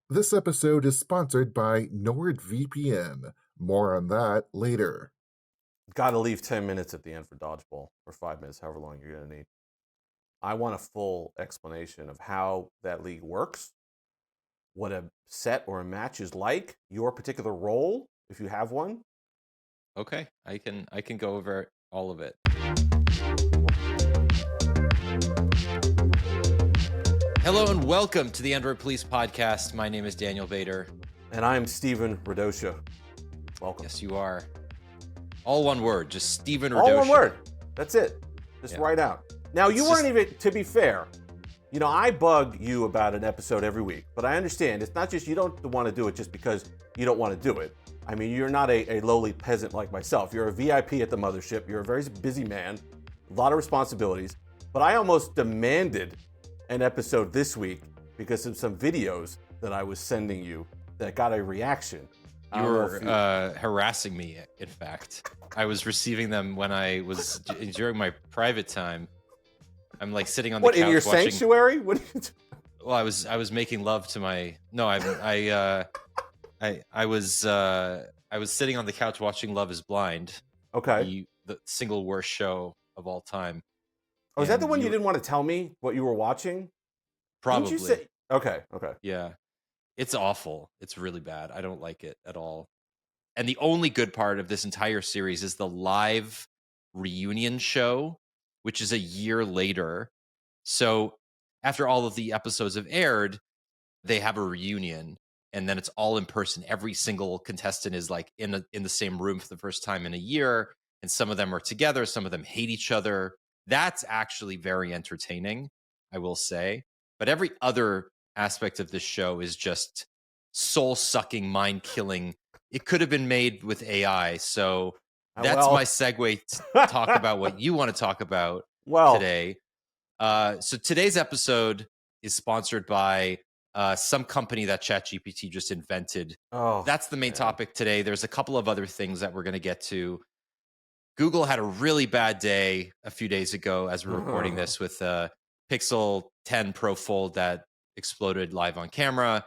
This episode is sponsored by NordVPN. More on that later. Got to leave 10 minutes at the end for Dodgeball, or 5 minutes, however long you're going to need. I want a full explanation of how that league works, what a set or a match is like, your particular role, if you have one. Okay, I can go over all of it. Hello and welcome to the Android Police Podcast. My name is Daniel Bader. And I'm Steven Radosha. Welcome. Yes, you are. All one word, just Steven Radosha. All one word. That's it. Just write out. Now, you weren't even, to be fair, you know, I bug you about an episode every week, but I understand it's not just you don't want to do it just because you don't want to do it. I mean, you're not a lowly peasant like myself. You're a VIP at the mothership. You're a very busy man, a lot of responsibilities. But I almost demanded an episode this week because of some videos that I was sending you that got a reaction. You were harassing me, in fact. I was receiving them when I was during my private time. I'm like sitting on the couch. What, in your watching... sanctuary? What? Well, I was making love to my. No, I was sitting on the couch watching Love Is Blind. Okay. The single worst show of all time. Oh, is that the one you didn't want to tell me what you were watching? Probably. Didn't you say? Okay. Yeah. It's awful. It's really bad. I don't like it at all. And the only good part of this entire series is the live reunion show, which is a year later. So after all of the episodes have aired, they have a reunion, and then it's all in person. Every single contestant is like in the same room for the first time in a year, and some of them are together, some of them hate each other. That's actually very entertaining, I will say. But every other aspect of this show is just soul-sucking, mind-killing. It could have been made with AI, so that's my segue to talk about what you want to talk about today. So today's episode is sponsored by some company that ChatGPT just invented. Oh, that's the main topic today. There's a couple of other things that we're going to get to. Google had a really bad day a few days ago as we're recording this with Pixel 10 Pro Fold that exploded live on camera.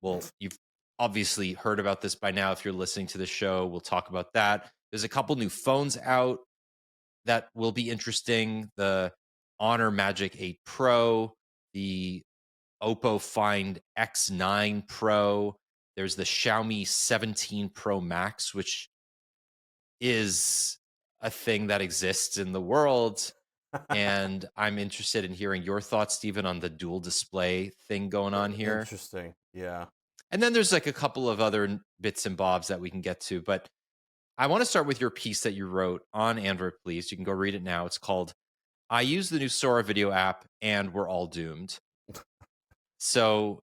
Well, you've obviously heard about this by now if you're listening to the show. We'll talk about that. There's a couple new phones out that will be interesting. The Honor Magic 8 Pro, the Oppo Find X9 Pro. There's the Xiaomi 17 Pro Max, which is a thing that exists in the world. And I'm interested in hearing your thoughts, Stephen, on the dual display thing going on here. Interesting. Yeah. And then there's like a couple of other bits and bobs that we can get to. But I want to start with your piece that you wrote on Android Please. You can go read it now. It's called I Use the New Sora video app and We're All Doomed. So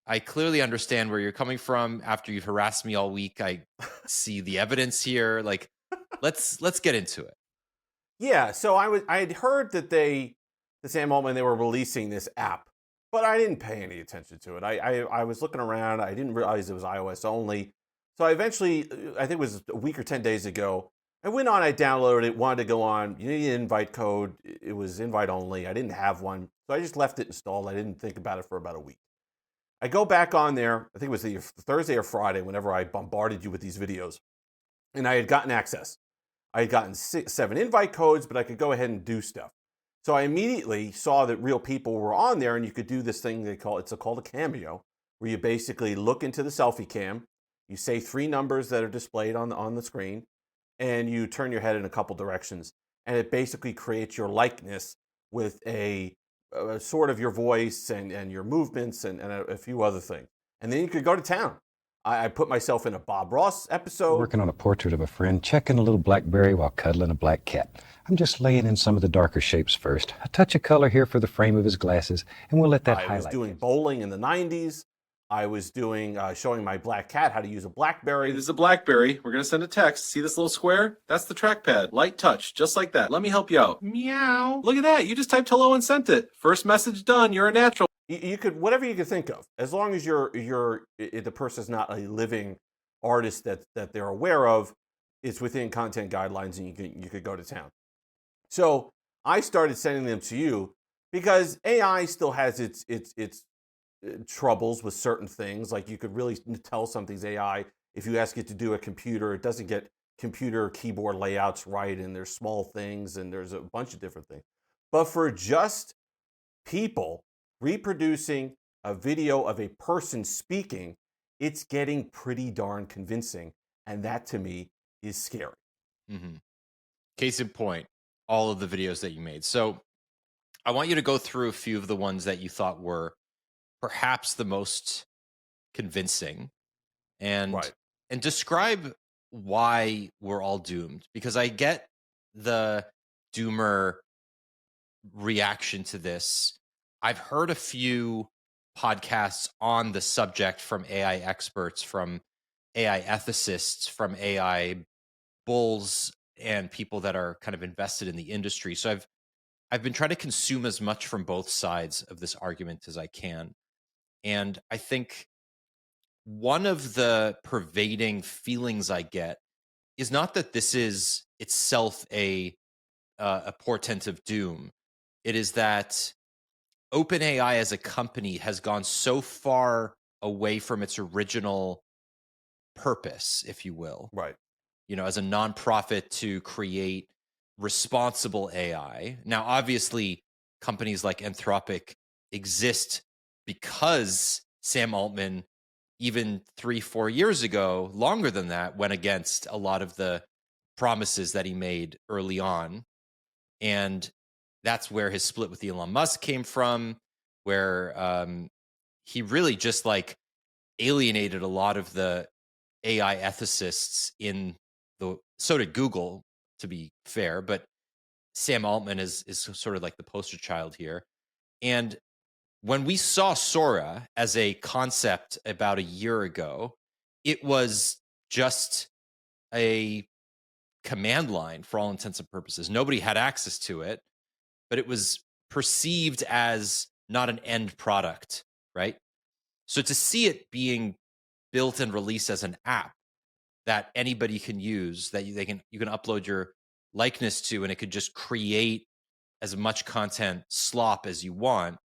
I clearly understand where you're coming from. After you've harassed me all week, I see the evidence here. Like, let's get into it. Yeah, so I had heard that the same moment they were releasing this app, but I didn't pay any attention to it. I was looking around. I didn't realize it was iOS only. So I eventually, I think it was a week or 10 days ago, I went on, I downloaded it, wanted to go on. You need an invite code. It was invite only. I didn't have one. So I just left it installed. I didn't think about it for about a week. I go back on there, I think it was the Thursday or Friday, whenever I bombarded you with these videos, and I had gotten access. I had gotten 7 invite codes, but I could go ahead and do stuff. So I immediately saw that real people were on there, and you could do this thing it's called a cameo, where you basically look into the selfie cam, you say 3 numbers that are displayed on the screen, and you turn your head in a couple directions, and it basically creates your likeness with a sort of your voice and your movements and a few other things. And then you could go to town. I put myself in a Bob Ross episode. Working on a portrait of a friend, checking a little BlackBerry while cuddling a black cat. I'm just laying in some of the darker shapes first. A touch of color here for the frame of his glasses, and we'll let that highlight. I was doing bowling in the 90s. I was doing showing my black cat how to use a BlackBerry. This is a BlackBerry. We're going to send a text. See this little square? That's the trackpad. Light touch, just like that. Let me help you out. Meow. Look at that. You just typed hello and sent it. First message done. You're a natural. You could, whatever you could think of, as long as the person's not a living artist that they're aware of, it's within content guidelines, and you could go to town. So I started sending them to you because AI still has its troubles with certain things. Like you could really tell something's AI if you ask it to do a computer, it doesn't get computer keyboard layouts right, and there's small things, and there's a bunch of different things. But for just people reproducing a video of a person speaking, it's getting pretty darn convincing. And that to me is scary. Mm-hmm. Case in point, all of the videos that you made. So I want you to go through a few of the ones that you thought were perhaps the most convincing and Right. describe why we're all doomed, because I get the doomer reaction to this. I've heard a few podcasts on the subject from AI experts, from AI ethicists, from AI bulls, and people that are kind of invested in the industry. So I've been trying to consume as much from both sides of this argument as I can. And I think one of the pervading feelings I get is not that this is itself a portent of doom. It is that OpenAI as a company has gone so far away from its original purpose, if you will, Right. as a nonprofit to create responsible AI. Now, obviously, companies like Anthropic exist because Sam Altman, even 3-4 years ago, longer than that, went against a lot of the promises that he made early on. And that's where his split with Elon Musk came from, where he really just alienated a lot of the AI ethicists so did Google, to be fair, but Sam Altman is sort of like the poster child here. And when we saw Sora as a concept about a year ago, it was just a command line for all intents and purposes. Nobody had access to it, but it was perceived as not an end product, right? So to see it being built and released as an app that anybody can use, that you can upload your likeness to, and it could just create as much content slop as you want.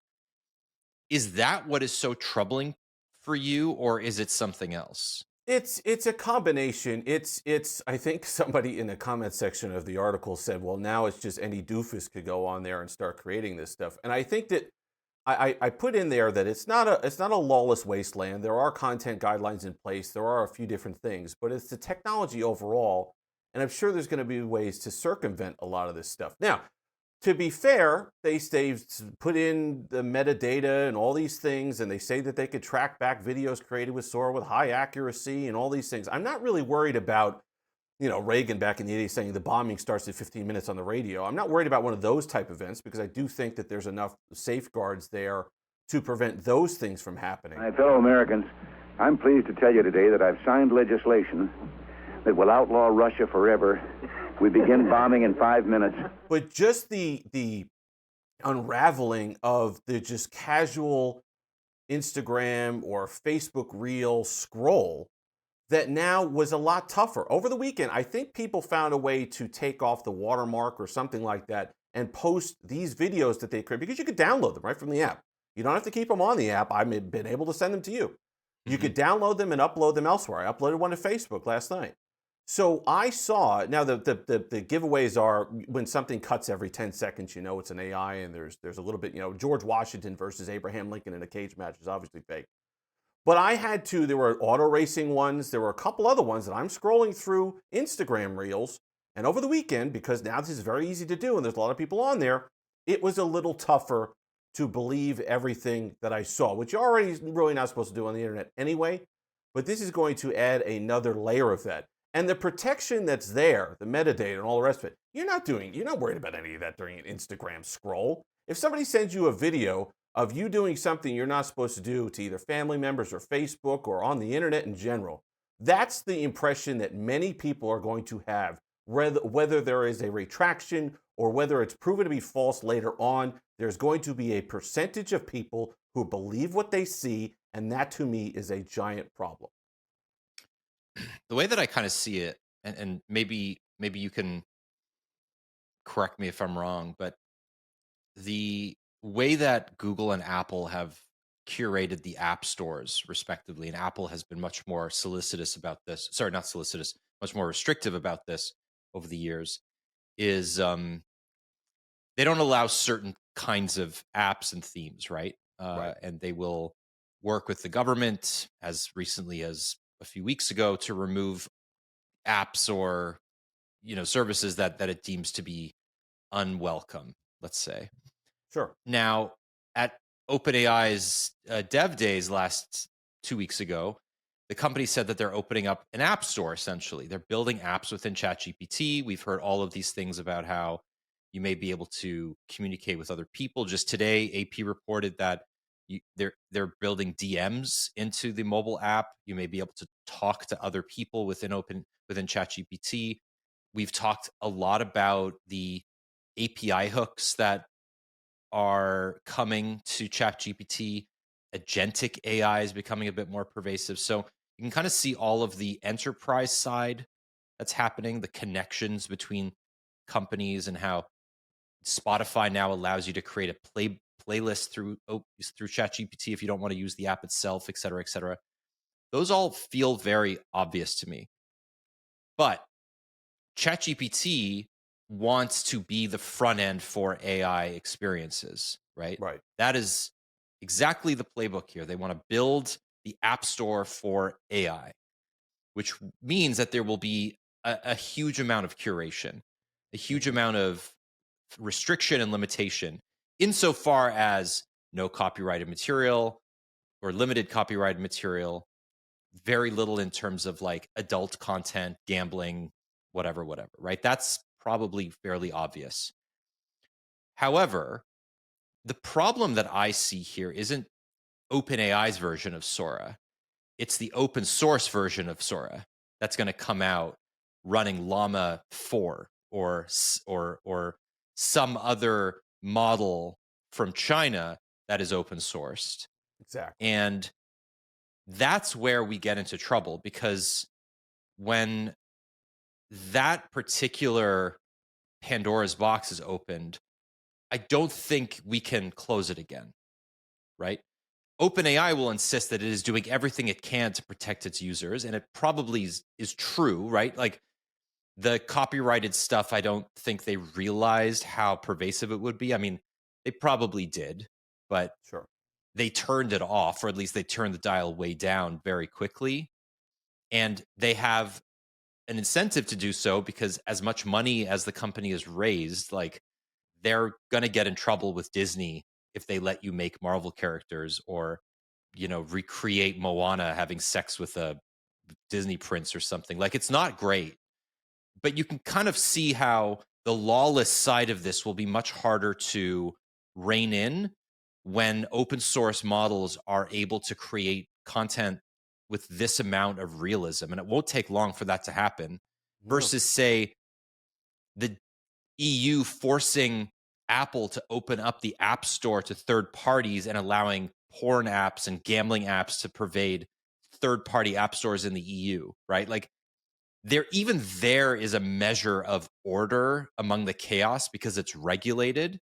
Is that what is so troubling for you, or is it something else? It's a combination. It's I think somebody in the comment section of the article said, well, now it's just any doofus could go on there and start creating this stuff. And I think that I put in there that it's not a lawless wasteland. There are content guidelines in place. There are a few different things, but it's the technology overall. And I'm sure there's going to be ways to circumvent a lot of this stuff. Now, to be fair, they've put in the metadata and all these things, and they say that they could track back videos created with Sora with high accuracy and all these things. I'm not really worried about, Reagan back in the 80s saying the bombing starts at 15 minutes on the radio. I'm not worried about one of those type events because I do think that there's enough safeguards there to prevent those things from happening. My fellow Americans, I'm pleased to tell you today that I've signed legislation that will outlaw Russia forever. We begin bombing in 5 minutes. But just the unraveling of the just casual Instagram or Facebook reel scroll that now was a lot tougher. Over the weekend, I think people found a way to take off the watermark or something like that and post these videos that they create, because you could download them right from the app. You don't have to keep them on the app. I've been able to send them to you. You could download them and upload them elsewhere. I uploaded one to Facebook last night. So I saw, now the giveaways are when something cuts every 10 seconds, it's an AI, and there's a little bit, George Washington versus Abraham Lincoln in a cage match is obviously fake. But there were auto racing ones, there were a couple other ones that I'm scrolling through Instagram reels, and over the weekend, because now this is very easy to do and there's a lot of people on there, it was a little tougher to believe everything that I saw, which you're already really not supposed to do on the internet anyway, but this is going to add another layer of that. And the protection that's there, the metadata and all the rest of it, you're not worried about any of that during an Instagram scroll. If somebody sends you a video of you doing something you're not supposed to do to either family members or Facebook or on the internet in general, that's the impression that many people are going to have, whether there is a retraction or whether it's proven to be false later on. There's going to be a percentage of people who believe what they see, and that to me is a giant problem. The way that I kind of see it, and maybe you can correct me if I'm wrong, but the way that Google and Apple have curated the app stores respectively, and Apple has been much more solicitous about this. Sorry, not solicitous, much more restrictive about this over the years, is they don't allow certain kinds of apps and themes, right? Right. And they will work with the government as recently as a few weeks ago to remove apps or services that it deems to be unwelcome, let's say. Sure. Now, at OpenAI's Dev Days last 2 weeks ago, the company said that they're opening up an app store, essentially. They're building apps within ChatGPT. We've heard all of these things about how you may be able to communicate with other people. Just today, AP reported that they're building DMs into the mobile app. You may be able to talk to other people within ChatGPT. We've talked a lot about the API hooks that are coming to ChatGPT. Agentic AI is becoming a bit more pervasive. So you can kind of see all of the enterprise side that's happening, the connections between companies, and how Spotify now allows you to create a playlist through ChatGPT if you don't want to use the app itself, et cetera, et cetera. Those all feel very obvious to me. But ChatGPT wants to be the front end for AI experiences, right? Right. That is exactly the playbook here. They want to build the app store for AI, which means that there will be a huge amount of curation, a huge amount of restriction and limitation, insofar as no copyrighted material or limited copyrighted material, very little in terms of like adult content, gambling, whatever, right? That's probably fairly obvious. However, the problem that I see here isn't OpenAI's version of Sora. It's the open source version of Sora that's going to come out running Llama 4 or some other model from China that is open sourced. Exactly. And that's where we get into trouble, because when that particular Pandora's box is opened, I don't think we can close it again, right? OpenAI will insist that it is doing everything it can to protect its users, and it probably is true, right? Like the copyrighted stuff, I don't think they realized how pervasive it would be. I mean, they probably did, but Sure. they turned it off, or at least they turned the dial way down very quickly. And they have an incentive to do so, because as much money as the company has raised, like they're going to get in trouble with Disney if they let you make Marvel characters, or, recreate Moana having sex with a Disney prince or something. Like, it's not great, but you can kind of see how the lawless side of this will be much harder to rein in when open source models are able to create content with this amount of realism. And it won't take long for that to happen, versus, say, the EU forcing Apple to open up the App Store to third parties and allowing porn apps and gambling apps to pervade third-party app stores in the EU, right? Like, there is a measure of order among the chaos because it's regulated.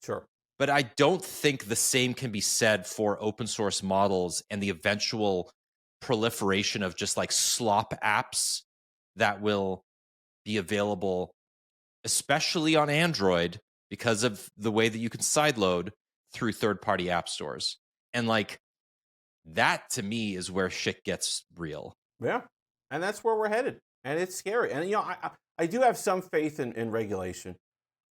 Sure. But I don't think the same can be said for open source models and the eventual proliferation of just like slop apps that will be available, especially on Android, because of the way that you can sideload through third-party app stores. And like, that to me is where shit gets real. Yeah. And that's where we're headed. And it's scary. And, I do have some faith in regulation.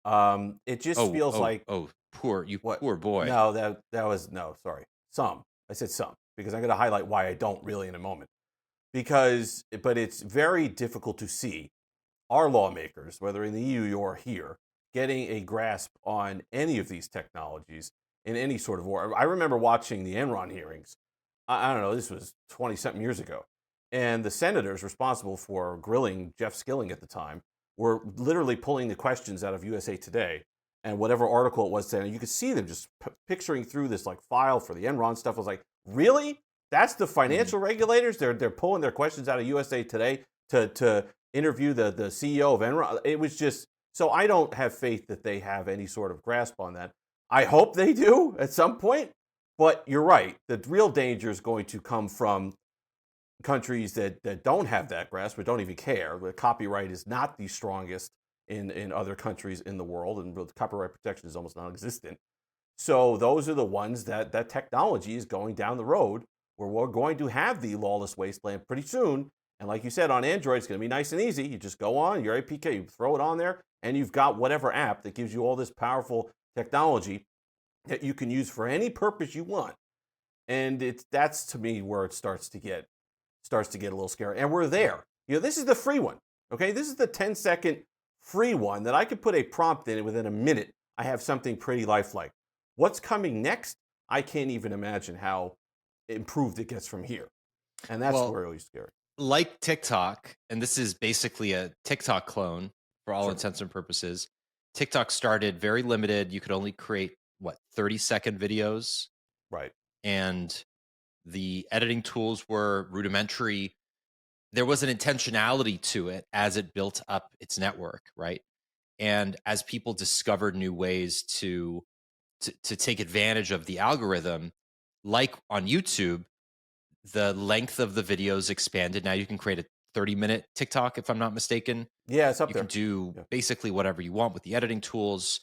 It just feels like... Poor boy. No, that was... No, sorry. Some. I said some. Because I'm going to highlight why I don't really in a moment. But it's very difficult to see our lawmakers, whether in the EU or here, getting a grasp on any of these technologies in any sort of war. I remember watching the Enron hearings. I don't know, this was 20-something years ago. And the senators responsible for grilling Jeff Skilling at the time were literally pulling the questions out of USA Today and whatever article it was saying. You could see them just picturing through this like file for the Enron stuff. I was like, really? That's the financial regulators? They're pulling their questions out of USA Today to interview the CEO of Enron. It was just... So I don't have faith that they have any sort of grasp on that. I hope they do at some point, But you're right. The real danger is going to come from countries that don't have that grasp or don't even care. The copyright is not the strongest in other countries in the world, and copyright protection is almost non-existent. So those are the ones that technology is going down the road where we're going to have the lawless wasteland pretty soon. And like you said, on Android, it's going to be nice and easy. You just go on your APK, you throw it on there, and you've got whatever app that gives you all this powerful technology that you can use for any purpose you want. And that's to me where it starts to get a little scary. And we're there. This is the free one. Okay, this is the 10-second free one that I could put a prompt in, and within a minute, I have something pretty lifelike. What's coming next? I can't even imagine how improved it gets from here. And that's really scary. Like TikTok, and this is basically a TikTok clone for all intents and purposes. TikTok started very limited. You could only create 30-second videos. Right. And the editing tools were rudimentary. There was an intentionality to it as it built up its network, right? And as people discovered new ways to take advantage of the algorithm, like on YouTube, the length of the videos expanded. Now you can create a 30-minute TikTok, if I'm not mistaken. Yeah, it's up there. You can do basically whatever you want with the editing tools.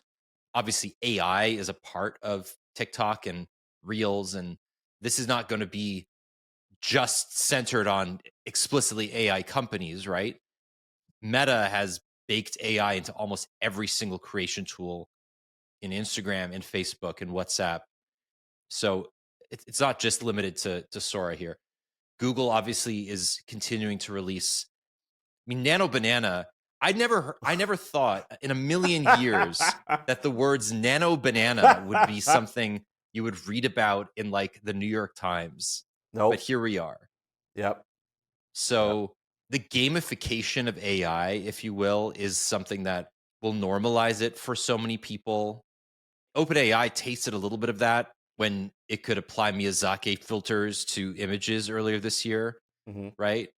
Obviously, AI is a part of TikTok and Reels, and this is not going to be just centered on explicitly AI companies, right? Meta has baked AI into almost every single creation tool in Instagram and Facebook and WhatsApp. So it's not just limited to Sora here. Google obviously is continuing to release. I mean, Nano Banana. I never thought in a million years that the words Nano Banana would be something you would read about in like the New York Times. Nope. But here we are. Yep. So the gamification of AI, if you will, is something that will normalize it for so many people. OpenAI tasted a little bit of that when it could apply Miyazaki filters to images earlier this year, right?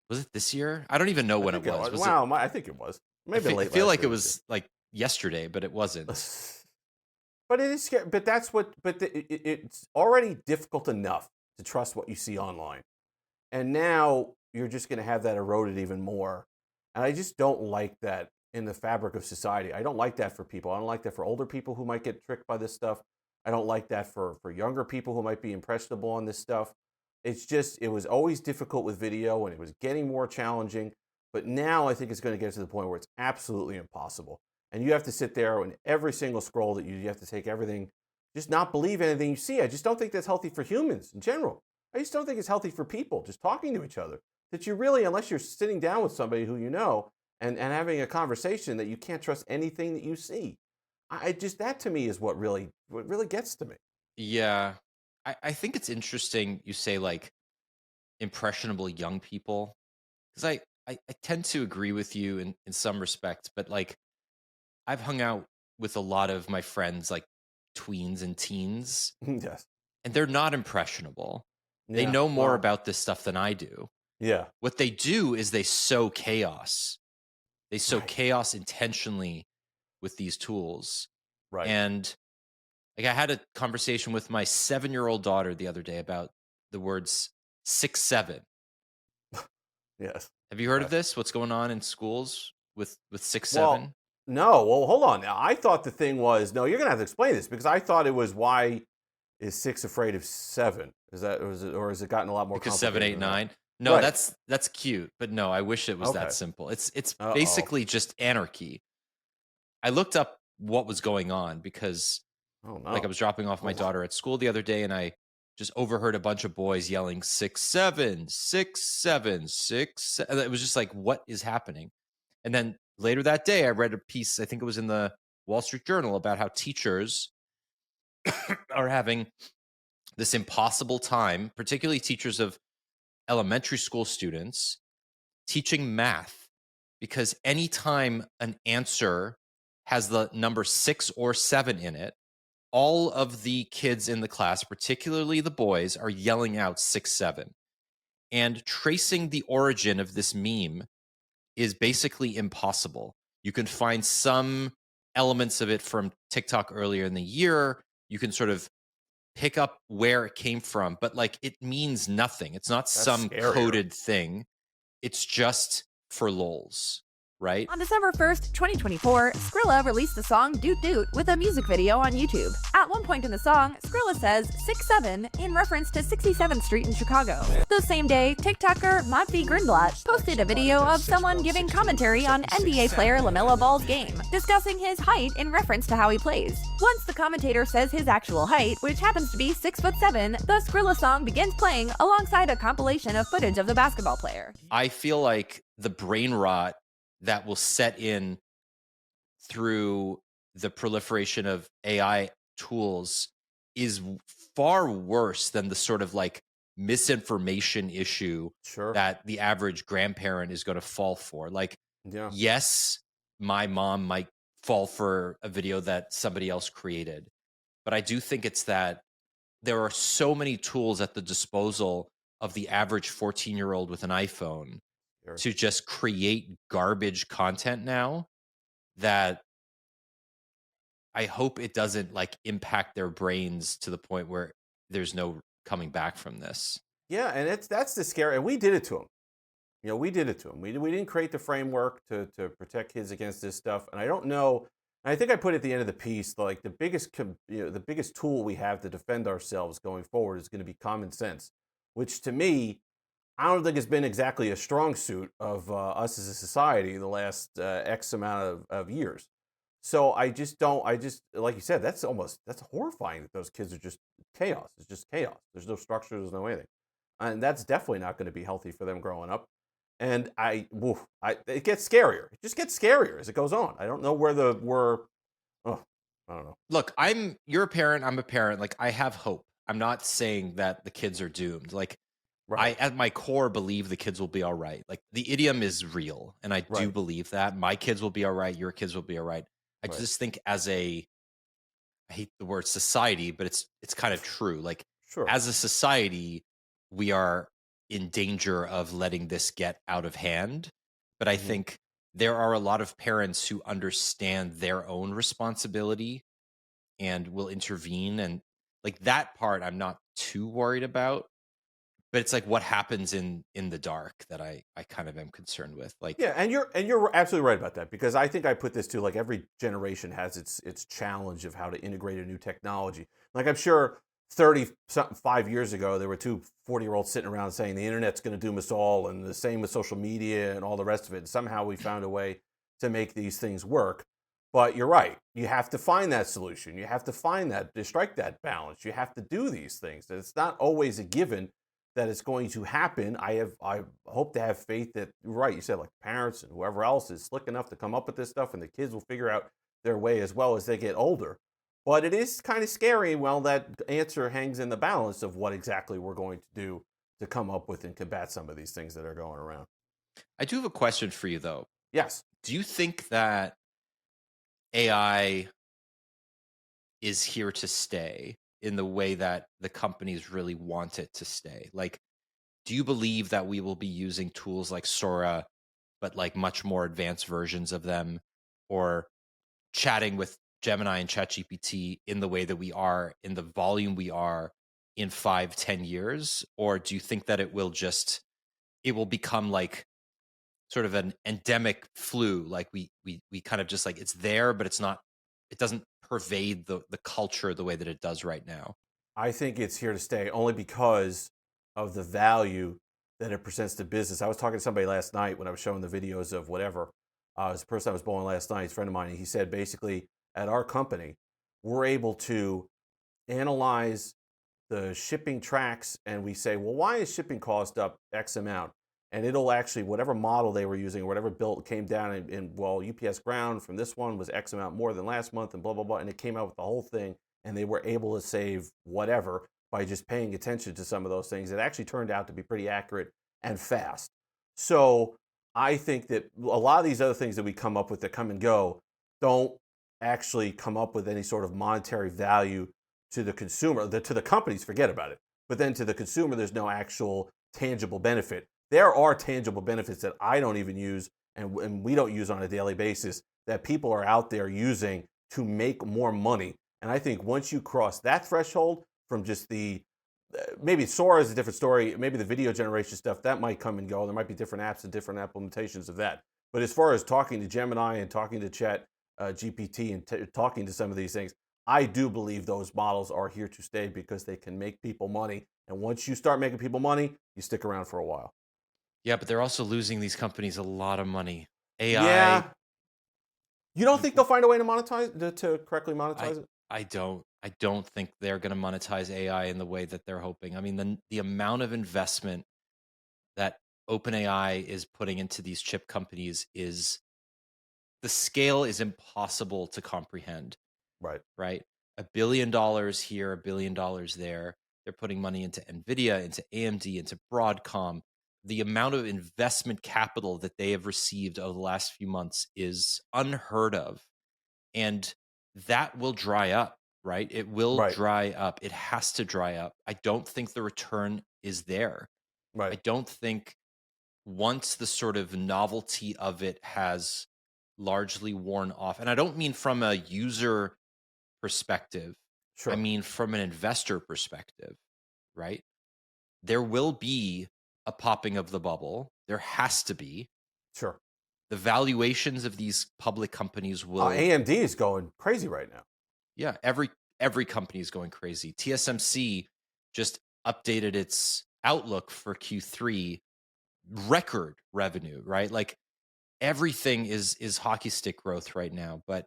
Was it this year? I don't even know when it was. I think it was. Maybe I feel like it was like yesterday, but it wasn't. But it is scary. But that's what. But it's already difficult enough to trust what you see online, and now you're just going to have that eroded even more. And I just don't like that in the fabric of society. I don't like that for people. I don't like that for older people who might get tricked by this stuff. I don't like that for younger people who might be impressionable on this stuff. It was always difficult with video, and it was getting more challenging. But now I think it's going to get to the point where it's absolutely impossible. And you have to sit there and every single scroll that you have to take everything, just not believe anything you see. I just don't think that's healthy for humans in general. I just don't think it's healthy for people just talking to each other. That you really, unless you're sitting down with somebody who you know and having a conversation, that you can't trust anything that you see. That to me is what really gets to me. Yeah. I think it's interesting you say like impressionable young people, because I tend to agree with you in some respects, but like I've hung out with a lot of my friends like tweens and teens. Yes. And they're not impressionable. They know more about this stuff than I do. Yeah. What they do is they sow chaos. They sow chaos intentionally with these tools. Right. And like I had a conversation with my 7-year-old daughter the other day about the words 6-7. Yes. Have you heard of this? What's going on in schools with 6-7? Well, no. Well, hold on now. I thought the thing was, no, you're going to have to explain this, because I thought it was why is 6 afraid of 7? Or has it gotten a lot more because complicated? 7, 8, 9. No, Right. that's cute, but no, I wish it was that simple. It's basically just anarchy. I looked up what was going on because like I was dropping off my daughter at school the other day, and I just overheard a bunch of boys yelling 6-7, 6-7, 6. And it was just like, what is happening? And then later that day, I read a piece, I think it was in the Wall Street Journal, about how teachers are having this impossible time, particularly teachers of elementary school students, teaching math, because anytime an answer has the number 6 or 7 in it, all of the kids in the class, particularly the boys, are yelling out 6-7. And tracing the origin of this meme is basically impossible. You can find some elements of it from TikTok earlier in the year. You can sort of pick up where it came from, but like it means nothing. It's not some scarier. coded thing. It's just for lols, right? On December 1st, 2024, Skrilla released the song Doot Doot with a music video on YouTube. At one point in the song, Skrilla says 6-7 in reference to 67th Street in Chicago. The same day, TikToker Matvi Grindblatt posted a video of someone giving commentary on NBA player LaMelo Ball's game, discussing his height in reference to how he plays. Once the commentator says his actual height, which happens to be 6'7", the Skrilla song begins playing alongside a compilation of footage of the basketball player. I feel like the brain rot that will set in through the proliferation of AI tools is far worse than the sort of like misinformation issue that the average grandparent is going to fall for. Like, yes, my mom might fall for a video that somebody else created, but I do think it's that there are so many tools at the disposal of the average 14-year-old with an iPhone to just create garbage content now that I hope it doesn't like impact their brains to the point where there's no coming back from this. Yeah, and that's the scary. And we did it to them. You know, we did it to them. We didn't create the framework to protect kids against this stuff. And I don't know. And I think I put at the end of the piece, like the biggest tool we have to defend ourselves going forward is going to be common sense, which to me, I don't think it's been exactly a strong suit of us as a society the last X amount of years. So I just like you said, that's horrifying that those kids are just chaos. It's just chaos. There's no structure. There's no anything. And that's definitely not going to be healthy for them growing up. And it gets scarier. It just gets scarier as it goes on. I don't know I don't know. Look, you're a parent. I'm a parent. Like, I have hope. I'm not saying that the kids are doomed. Like, I, at my core, believe the kids will be all right. Like, the idiom is real, and I do believe that. My kids will be all right. Your kids will be all right. I just think I hate the word society, but it's kind of true. Like, as a society, we are in danger of letting this get out of hand. But I think there are a lot of parents who understand their own responsibility and will intervene. And like that part, I'm not too worried about. But it's like what happens in the dark that I kind of am concerned with. Like, yeah, and you're absolutely right about that, because I think I put this too. Like, every generation has its challenge of how to integrate a new technology. Like, I'm sure 5 years ago there were two 40-year-olds sitting around saying the internet's going to doom us all, and the same with social media and all the rest of it. And somehow we found a way to make these things work. But you're right. You have to find that solution. You have to strike that balance. You have to do these things. It's not always a given that it's going to happen. I hope to have faith that, right, you said, like, parents and whoever else is slick enough to come up with this stuff, and the kids will figure out their way as well as they get older. But it is kind of scary. Well, that answer hangs in the balance of what exactly we're going to do to come up with and combat some of these things that are going around. I do have a question for you, though. Yes. Do you think that AI is here to stay in the way that the companies really want it to stay? Like, do you believe that we will be using tools like Sora, but like much more advanced versions of them, or chatting with Gemini and ChatGPT in the way that we are, in the volume we are, in 5-10 years? Or do you think that it will become like sort of an endemic flu? Like we kind of just like, it's there, but it doesn't pervade the culture the way that it does right now. I think it's here to stay only because of the value that it presents to business. I was talking to somebody last night when I was showing the videos of whatever. This person I was bowling last night, he's a friend of mine, and he said basically at our company, we're able to analyze the shipping tracks, and we say, well, why is shipping cost up X amount? And it'll actually, whatever model they were using or whatever built came down and UPS ground from this one was X amount more than last month and blah, blah, blah. And it came out with the whole thing, and they were able to save whatever by just paying attention to some of those things. It actually turned out to be pretty accurate and fast. So I think that a lot of these other things that we come up with that come and go don't actually come up with any sort of monetary value to the consumer. To the companies, forget about it. But then to the consumer, there's no actual tangible benefit. There are tangible benefits that I don't even use and we don't use on a daily basis that people are out there using to make more money. And I think once you cross that threshold, from just maybe Sora is a different story. Maybe the video generation stuff that might come and go. There might be different apps and different implementations of that. But as far as talking to Gemini and talking to Chat GPT and talking to some of these things, I do believe those models are here to stay because they can make people money. And once you start making people money, you stick around for a while. Yeah, but they're also losing these companies a lot of money. AI. Yeah. You don't think they'll find a way to monetize to correctly monetize it? I don't think they're going to monetize AI in the way that they're hoping. I mean, the amount of investment that OpenAI is putting into these chip companies the scale is impossible to comprehend. Right. Right. $1 billion here, $1 billion there. They're putting money into NVIDIA, into AMD, into Broadcom. The amount of investment capital that they have received over the last few months is unheard of. And that will dry up, right? It will dry up. It has to dry up. I don't think the return is there. Right. I don't think once the sort of novelty of it has largely worn off, and I don't mean from a user perspective, I mean from an investor perspective, right? There will be a popping of the bubble. There has to be. Sure. The valuations of these public companies will. AMD is going crazy right now. Yeah, every company is going crazy. TSMC just updated its outlook for Q3, record revenue, right? Like everything is hockey stick growth right now, but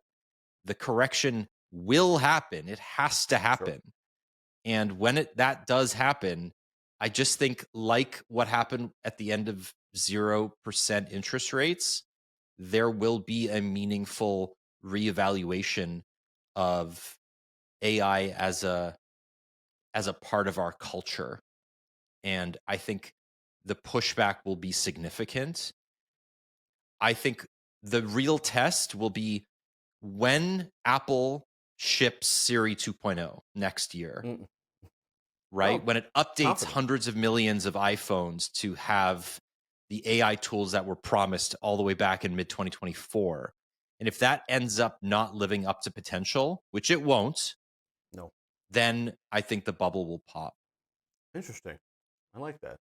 the correction will happen. It has to happen. Sure. And when that does happen, I just think like what happened at the end of 0% interest rates, there will be a meaningful reevaluation of AI as a part of our culture. And I think the pushback will be significant. I think the real test will be when Apple ships Siri 2.0 next year. Right? When it updates hundreds of millions of iPhones to have the AI tools that were promised all the way back in mid-2024. And if that ends up not living up to potential, which it won't, then I think the bubble will pop. Interesting. I like that.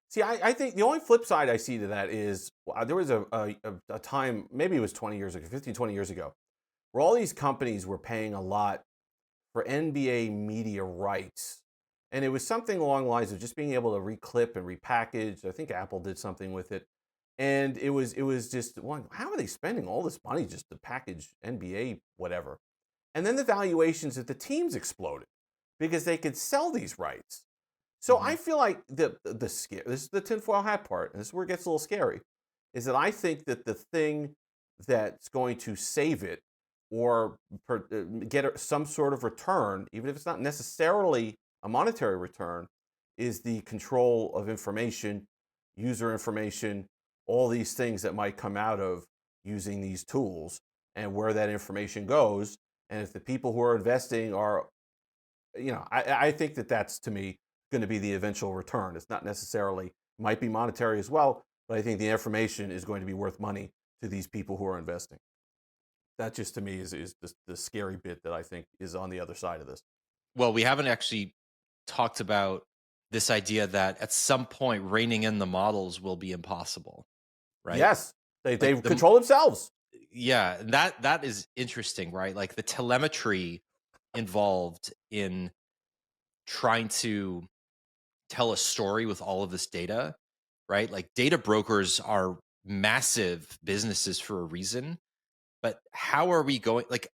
See, I think the only flip side I see to that is there was a time, maybe it was 20 years ago, 15, 20 years ago, where all these companies were paying a lot for NBA media rights. And it was something along the lines of just being able to reclip and repackage. I think Apple did something with it. And it was just, well, how are they spending all this money just to package NBA whatever? And then the valuations of the teams exploded because they could sell these rights. So I feel like the scare, this is the tinfoil hat part, and this is where it gets a little scary, is that I think that the thing that's going to save it or get some sort of return, even if it's not necessarily a monetary return, is the control of information, user information, all these things that might come out of using these tools and where that information goes. And if the people who are investing are, I think that that's, to me, going to be the eventual return. It's not necessarily, might be monetary as well, but I think the information is going to be worth money to these people who are investing. That just, to me, is the scary bit that I think is on the other side of this. Well, we haven't actually talked about this idea that at some point reining in the models will be impossible, right? Yes, they control themselves. Yeah, that is interesting, right? Like the telemetry involved in trying to tell a story with all of this data, right? Like data brokers are massive businesses for a reason, but how are we going? Like,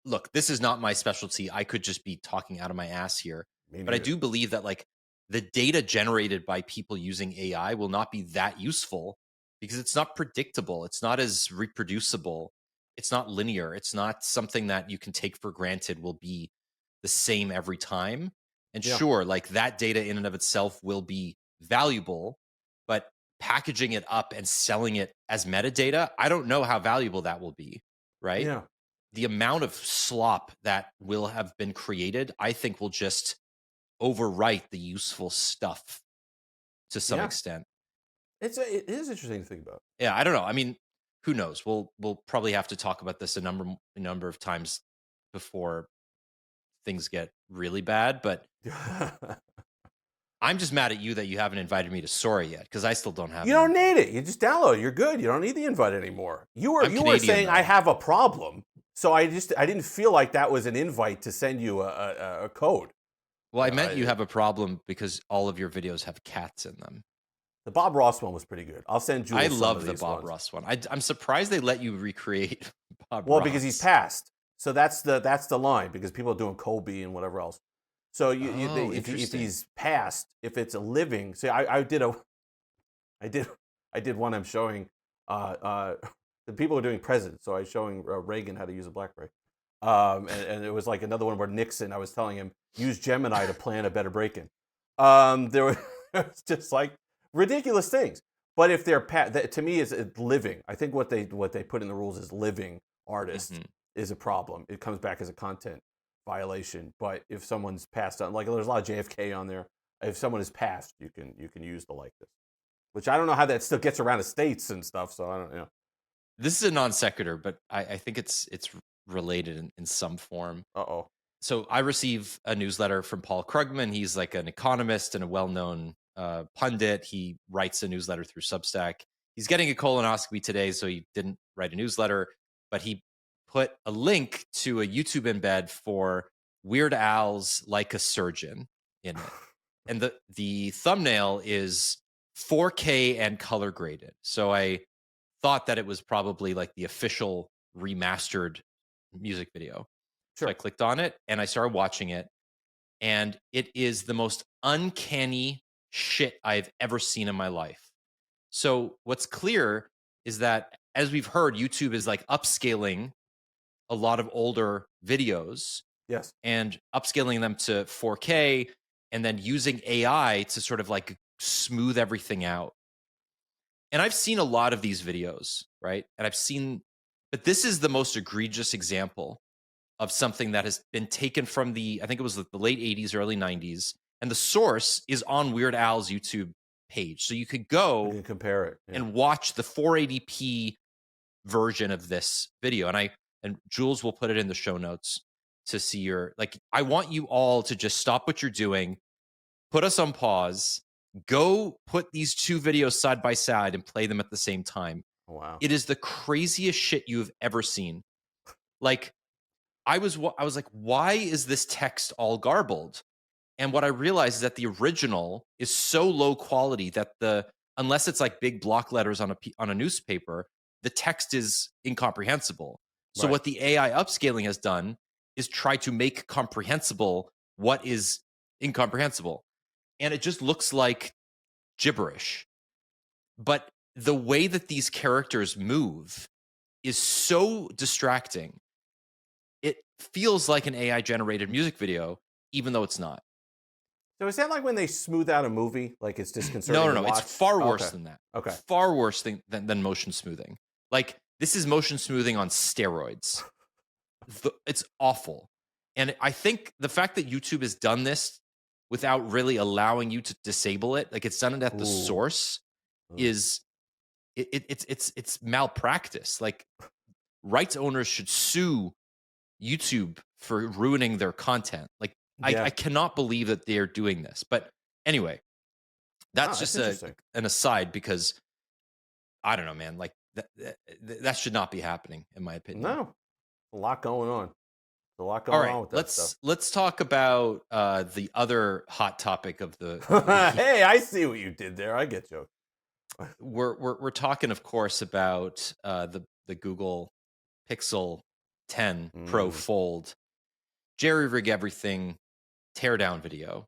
look, this is not my specialty. I could just be talking out of my ass here, but I do believe that like the data generated by people using AI will not be that useful because it's not predictable. It's not as reproducible. It's not linear. It's not something that you can take for granted will be the same every time. And sure, like that data in and of itself will be valuable, but packaging it up and selling it as metadata, I don't know how valuable that will be, right? Yeah. The amount of slop that will have been created, I think will just overwrite the useful stuff to some extent. It is interesting to think about. Yeah, I don't know. I mean, who knows? We'll probably have to talk about this a number of times before things get really bad. But I'm just mad at you that you haven't invited me to Sora yet, because I still don't have. You don't need it. You just download it. You're good. You don't need the invite anymore. You were Canadian, saying though. I have a problem, so I didn't feel like that was an invite to send you a code. Well, I meant you have a problem because all of your videos have cats in them. The Bob Ross one was pretty good. I'll send Jules. I some love of the these Bob ones. Ross one. I'm surprised they let you recreate Bob Ross. Well, because he's passed. So that's the line, because people are doing Kobe and whatever else. So if he's passed, if it's a living, see, I did one. I'm showing the people are doing presidents. So I was showing Reagan how to use a BlackBerry, and it was like another one where Nixon. I was telling him use Gemini to plan a better break-in. There was just like ridiculous things. But if they're to me is living. I think what they put in the rules is living artists is a problem. It comes back as a content violation. But if someone's passed on, like there's a lot of JFK on there. If someone is passed, you can use the like this, which I don't know how that still gets around the states and stuff. So I don't know. This is a non sequitur, but I think it's related in some form. Uh-oh. So I receive a newsletter from Paul Krugman. He's like an economist and a well-known pundit. He writes a newsletter through Substack. He's getting a colonoscopy today, so he didn't write a newsletter, but he put a link to a YouTube embed for Weird Al's Like a Surgeon in it. And the thumbnail is 4K and color graded. So I thought that it was probably like the official remastered music video. Sure. So I clicked on it and I started watching it, and it is the most uncanny shit I've ever seen in my life. So what's clear is that, as we've heard, YouTube is like upscaling a lot of older videos. Yes. And upscaling them to 4K and then using AI to sort of like smooth everything out. And I've seen a lot of these videos, right? But this is the most egregious example of something that has been taken from I think it was the late 80s, early 90s. And the source is on Weird Al's YouTube page. So you could go and compare it and watch the 480p version of this video. And Jules will put it in the show notes to see I want you all to just stop what you're doing, put us on pause, go put these two videos side by side and play them at the same time. Wow. It is the craziest shit you have ever seen. Like, I was like, why is this text all garbled? And what I realized is that the original is so low quality that unless it's like big block letters on a newspaper, the text is incomprehensible. So what the AI upscaling has done is try to make comprehensible what is incomprehensible. And it just looks like gibberish. But the way that these characters move is so distracting. It feels like an AI generated music video, even though it's not. So is that like when they smooth out a movie? Like it's disconcerting? No. It's far worse than that. Okay. Far worse than motion smoothing. Like, this is motion smoothing on steroids. It's awful. And I think the fact that YouTube has done this without really allowing you to disable it, like it's done it at the source, is it's malpractice. Like, rights owners should sue YouTube for ruining their content. Like, I cannot believe that they're doing this. But anyway, that's just an aside, because I don't know, man. Like, that should not be happening, in my opinion. No, a lot going on. A lot going on with that stuff. Let's talk about the other hot topic of the. Hey, I see what you did there. I get you. We're talking, of course, about the Google Pixel 10 Pro Fold JerryRigEverything teardown video.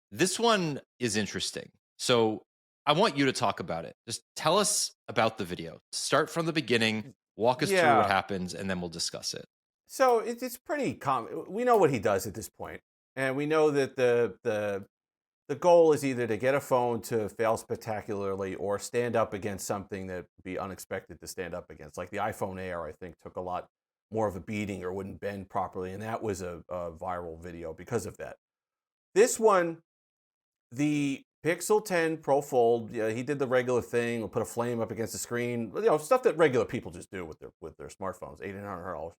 This one is interesting. So I want you to talk about it. Just tell us about the video. Start from the beginning, walk us through what happens, and then we'll discuss it. So it's pretty common. We know what he does at this point, and we know that the goal is either to get a phone to fail spectacularly or stand up against something that would be unexpected to stand up against. Like the iPhone Air, I think, took a lot more of a beating or wouldn't bend properly, and that was a viral video because of that. This one, the Pixel 10 Pro Fold, he did the regular thing. We'll put a flame up against the screen. Stuff that regular people just do with their smartphones, $1,800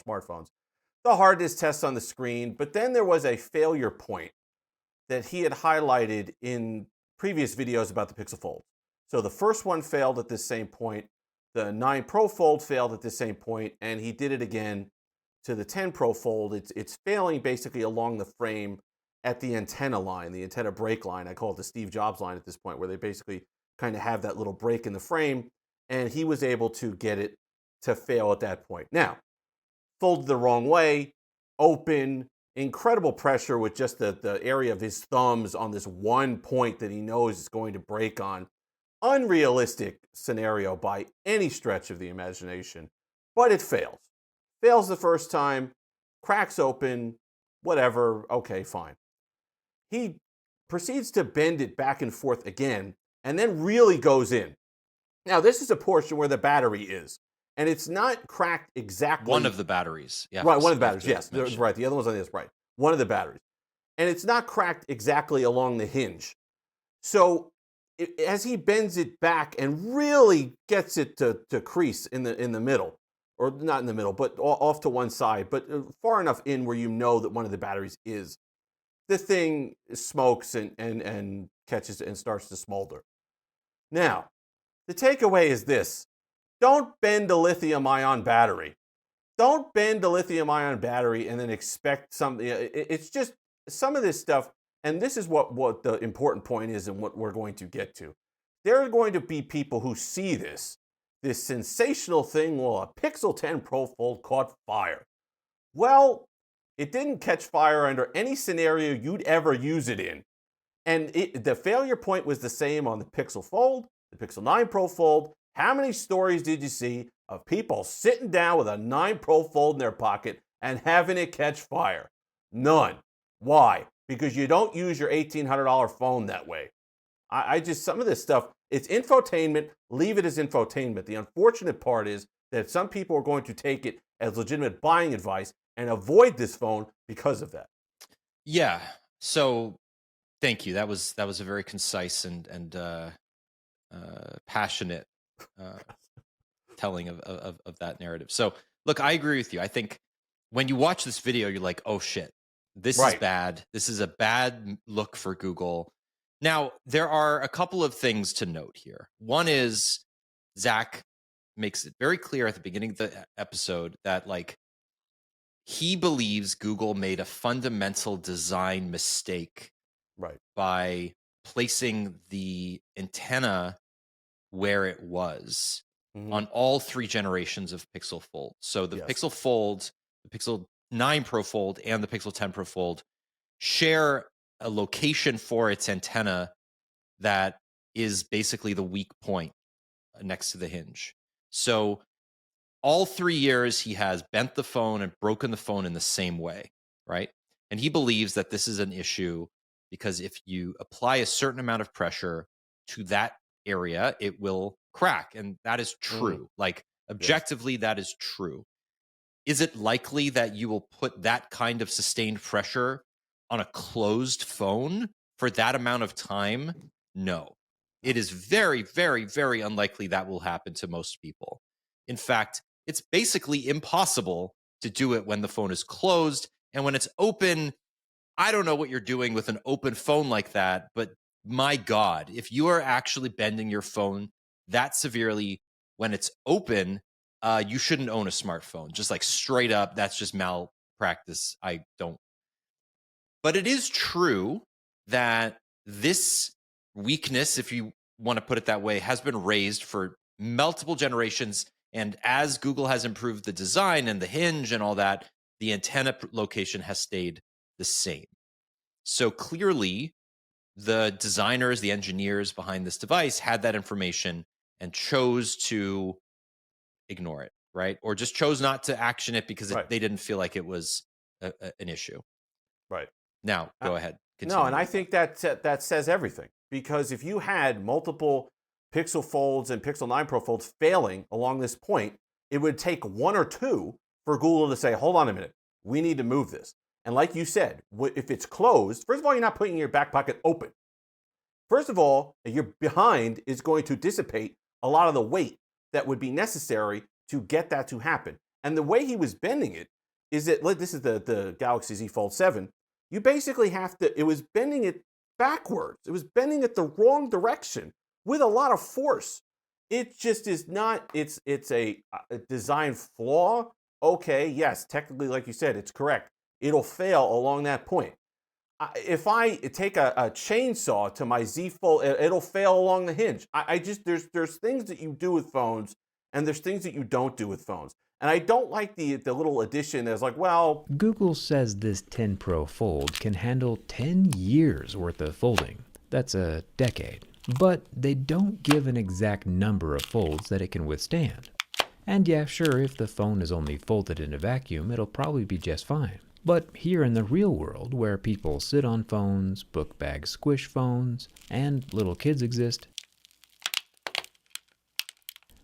smartphones. the hardness test on the screen, but then there was a failure point that he had highlighted in previous videos about the Pixel Fold. So the first one failed at this same point, the 9 Pro Fold failed at the same point, and he did it again to the 10 Pro Fold. It's failing basically along the frame at the antenna line, the antenna break line. I call it the Steve Jobs line at this point, where they basically kind of have that little break in the frame, and he was able to get it to fail at that point. Now, folded the wrong way, open, incredible pressure with just the area of his thumbs on this one point that he knows is going to break on. Unrealistic scenario by any stretch of the imagination, but it fails. Fails the first time, cracks open, whatever, okay, fine. He proceeds to bend it back and forth again, and then really goes in. Now, this is a portion where the battery is, and it's not cracked exactly. One of the batteries. Yeah, right, one of the batteries, yes. Right, the other one's on this, right. One of the batteries. And it's not cracked exactly along the hinge. So as he bends it back and really gets it to crease in the middle, or not in the middle, but off to one side, but far enough in where you know that one of the batteries is, the thing smokes and catches and starts to smolder. Now, the takeaway is this. Don't bend a lithium-ion battery. Don't bend a lithium-ion battery and then expect something. It's just some of this stuff, and this is what the important point is and what we're going to get to. There are going to be people who see this sensational thing, well, a Pixel 10 Pro Fold caught fire. Well, it didn't catch fire under any scenario you'd ever use it in. And the failure point was the same on the Pixel Fold, the Pixel 9 Pro Fold. How many stories did you see of people sitting down with a 9 Pro Fold in their pocket and having it catch fire? None. Why? Because you don't use your $1,800 phone that way. I just, some of this stuff, it's infotainment, leave it as infotainment. The unfortunate part is that some people are going to take it as legitimate buying advice and avoid this phone because of that. Yeah. So thank you. That was a very concise and passionate telling of that narrative. So look, I agree with you. I think when you watch this video, you're like, oh shit, this is bad. This is a bad look for Google. Now, there are a couple of things to note here. One is Zach makes it very clear at the beginning of the episode that like he believes Google made a fundamental design mistake by placing the antenna where it was on all 3 generations of Pixel Fold. So the Pixel Fold, the Pixel 9 Pro Fold, and the Pixel 10 Pro Fold share a location for its antenna that is basically the weak point next to the hinge. So all 3 years he has bent the phone and broken the phone in the same way, right? And he believes that this is an issue because if you apply a certain amount of pressure to that area, it will crack. And that is true. Like objectively, that is true. Is it likely that you will put that kind of sustained pressure on a closed phone for that amount of time? No. It is very, very, very unlikely that will happen to most people. In fact, it's basically impossible to do it when the phone is closed. And when it's open, I don't know what you're doing with an open phone like that, but my God, if you are actually bending your phone that severely when it's open, you shouldn't own a smartphone. Just like straight up, that's just malpractice. I don't. But it is true that this weakness, if you want to put it that way, has been raised for multiple generations. And as Google has improved the design and the hinge and all that, the antenna location has stayed the same. So clearly, the designers, the engineers behind this device had that information and chose to ignore it, right? Or just chose not to action it because they didn't feel like it was an issue. Right. Now, go ahead. Continue. No, and I think that says everything. Because if you had multiple Pixel Folds and Pixel 9 Pro Folds failing along this point, it would take 1 or 2 for Google to say, hold on a minute, we need to move this. And like you said, if it's closed, first of all, you're not putting your back pocket open. First of all, your behind is going to dissipate a lot of the weight that would be necessary to get that to happen. And the way he was bending it, is that, this is the Galaxy Z Fold 7. You basically have to, it was bending it backwards. It was bending it the wrong direction with a lot of force. It just is not, it's a design flaw. Okay, yes, technically, like you said, it's correct. It'll fail along that point. If I take a chainsaw to my Z Fold, it'll fail along the hinge. I just, there's things that you do with phones, and there's things that you don't do with phones. And I don't like the little addition that's like, well, Google says this 10 Pro Fold can handle 10 years worth of folding. That's a decade. But they don't give an exact number of folds that it can withstand. And yeah, sure, if the phone is only folded in a vacuum, it'll probably be just fine. But here in the real world, where people sit on phones, book bag squish phones, and little kids exist,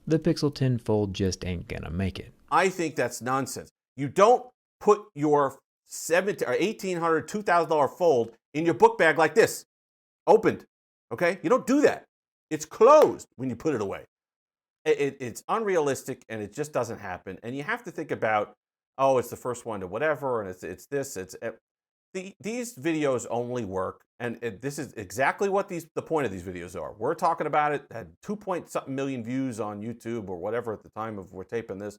the Pixel 10 Fold just ain't gonna make it. I think that's nonsense. You don't put your $1,800, $2,000 fold in your book bag like this, opened, okay? You don't do that. It's closed when you put it away. It's unrealistic, and it just doesn't happen. And you have to think about, oh, it's the first one to whatever, and it's this, these videos only work, and this is exactly what the point of these videos are. We're talking about it, had 2-point-something million views on YouTube or whatever at the time of we're taping this.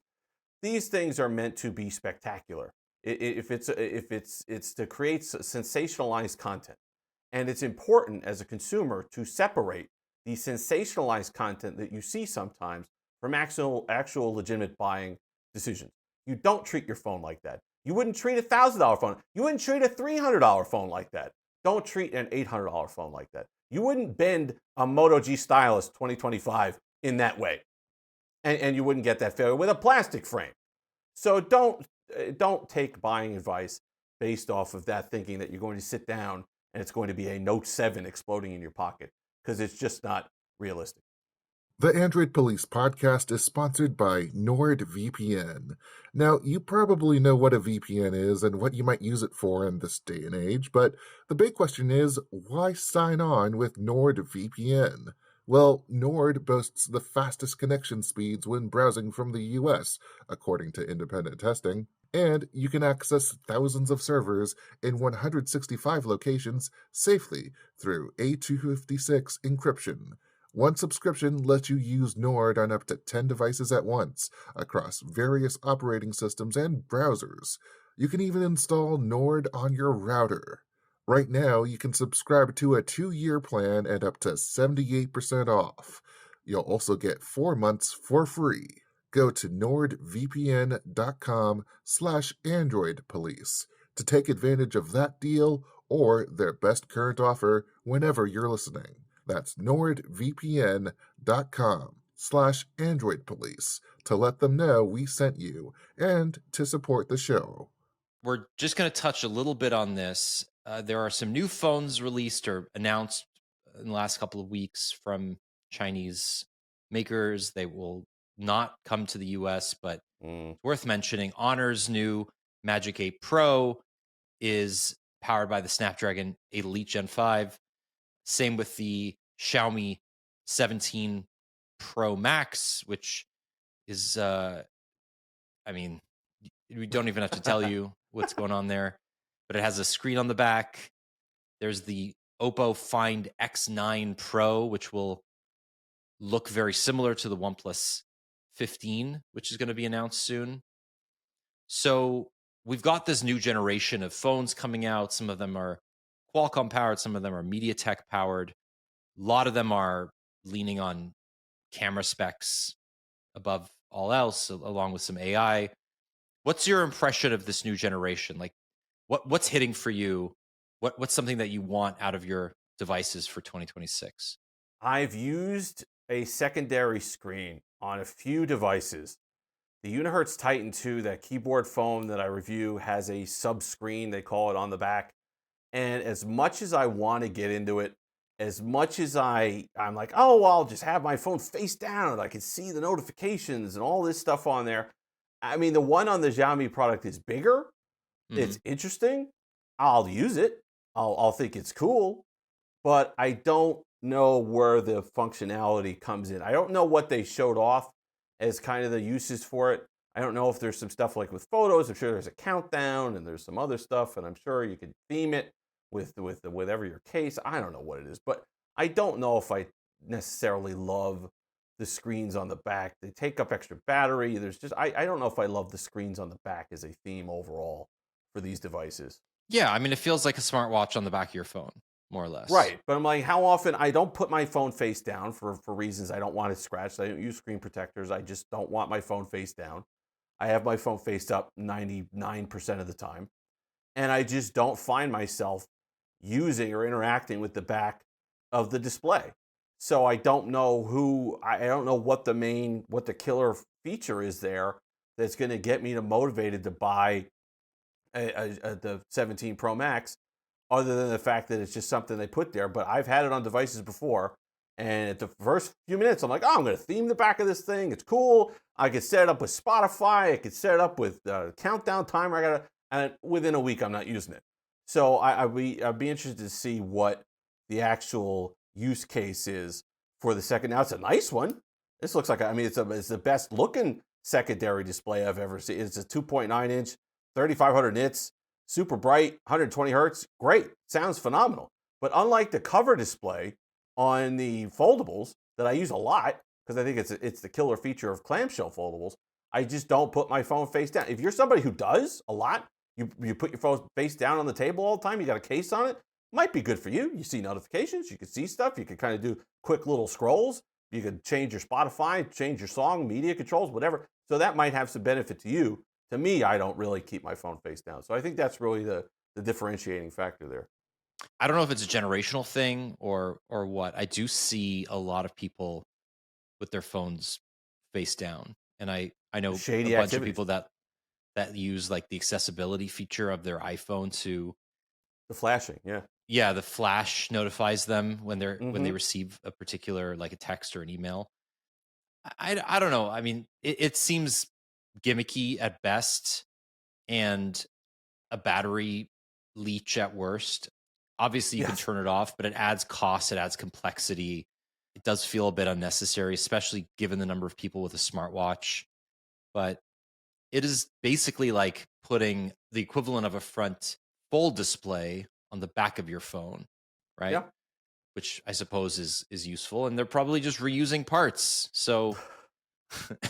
These things are meant to be spectacular. If it's to create sensationalized content, and it's important as a consumer to separate the sensationalized content that you see sometimes from actual legitimate buying decisions. You don't treat your phone like that. You wouldn't treat a $1,000 phone. You wouldn't treat a $300 phone like that. Don't treat an $800 phone like that. You wouldn't bend a Moto G Stylus 2025 in that way. And you wouldn't get that failure with a plastic frame. So don't take buying advice based off of that, thinking that you're going to sit down and it's going to be a Note 7 exploding in your pocket, because it's just not realistic. The Android Police podcast is sponsored by NordVPN. Now, you probably know what a VPN is and what you might use it for in this day and age, but the big question is, why sign on with NordVPN? Well, Nord boasts the fastest connection speeds when browsing from the US, according to independent testing, and you can access thousands of servers in 165 locations safely through A256 encryption. One subscription lets you use Nord on up to 10 devices at once, across various operating systems and browsers. You can even install Nord on your router. Right now, you can subscribe to a 2-year plan at up to 78% off. You'll also get 4 months for free. Go to nordvpn.com/AndroidPolice to take advantage of that deal or their best current offer whenever you're listening. That's nordvpn.com/AndroidPolice to let them know we sent you and to support the show. We're just going to touch a little bit on this. There are some new phones released or announced in the last couple of weeks from Chinese makers. They will not come to the US, but it's worth mentioning. Honor's new Magic 8 Pro is powered by the Snapdragon 8 Elite Gen 5. Same with the Xiaomi 17 Pro Max, which is, we don't even have to tell you what's going on there, but it has a screen on the back. There's the Oppo Find X9 Pro, which will look very similar to the OnePlus 15, which is going to be announced soon. So we've got this new generation of phones coming out. Some of them are Qualcomm powered, some of them are MediaTek powered. A lot of them are leaning on camera specs above all else, along with some AI. What's your impression of this new generation? Like, what's hitting for you? What's something that you want out of your devices for 2026? I've used a secondary screen on a few devices. The Unihertz Titan 2, that keyboard phone that I review, has a sub-screen, they call it, on the back. And as much as I want to get into it, as much as I'm like, oh, well, I'll just have my phone face down and I can see the notifications and all this stuff on there. I mean, the one on the Xiaomi product is bigger. Mm-hmm. It's interesting. I'll use it. I'll think it's cool. But I don't know where the functionality comes in. I don't know what they showed off as kind of the uses for it. I don't know if there's some stuff like with photos. I'm sure there's a countdown and there's some other stuff, and I'm sure you could theme it with whatever your case. I don't know what it is, but I don't know if I necessarily love the screens on the back. They take up extra battery. There's just I don't know if I love the screens on the back as a theme overall for these devices. Yeah, I mean, it feels like a smartwatch on the back of your phone, more or less. Right, but I'm like, how often? I don't put my phone face down for reasons I don't want it scratched. I don't use screen protectors. I just don't want my phone face down. I have my phone faced up 99% of the time, and I just don't find myself using or interacting with the back of the display. So I don't know I don't know what the killer feature is there that's going to get me motivated to buy the 17 Pro Max, other than the fact that it's just something they put there. But I've had it on devices before, and at the first few minutes, I'm like, oh, I'm going to theme the back of this thing. It's cool. I could set it up with Spotify. I could set it up with countdown timer. And within a week, I'm not using it. So I'd be interested to see what the actual use case is for the second. Now, it's a nice one. This looks like, it's the best looking secondary display I've ever seen. It's a 2.9 inch, 3,500 nits, super bright, 120 hertz. Great. Sounds phenomenal. But unlike the cover display on the foldables that I use a lot, because I think it's the killer feature of clamshell foldables, I just don't put my phone face down. If you're somebody who does a lot, you put your phone face down on the table all the time, you got a case on it, might be good for you. You see notifications, you can see stuff, you can kind of do quick little scrolls, you could change your Spotify, change your song, media controls, whatever. So that might have some benefit to you. To me, I don't really keep my phone face down. So I think that's really the differentiating factor there. I don't know if it's a generational thing or what. I do see a lot of people with their phones face down, and I know Shady a bunch of activities. people that use like the accessibility feature of their iPhone to The flashing, yeah. Yeah, the flash notifies them when when they Mhm. receive a particular, like a text or an email. I don't know. I mean, it seems gimmicky at best and a battery leech at worst. Obviously, you can Yes. turn it off, but it adds cost, it adds complexity. It does feel a bit unnecessary, especially given the number of people with a smartwatch. But it is basically like putting the equivalent of a front fold display on the back of your phone, right? Yeah. Which I suppose is useful, and they're probably just reusing parts, so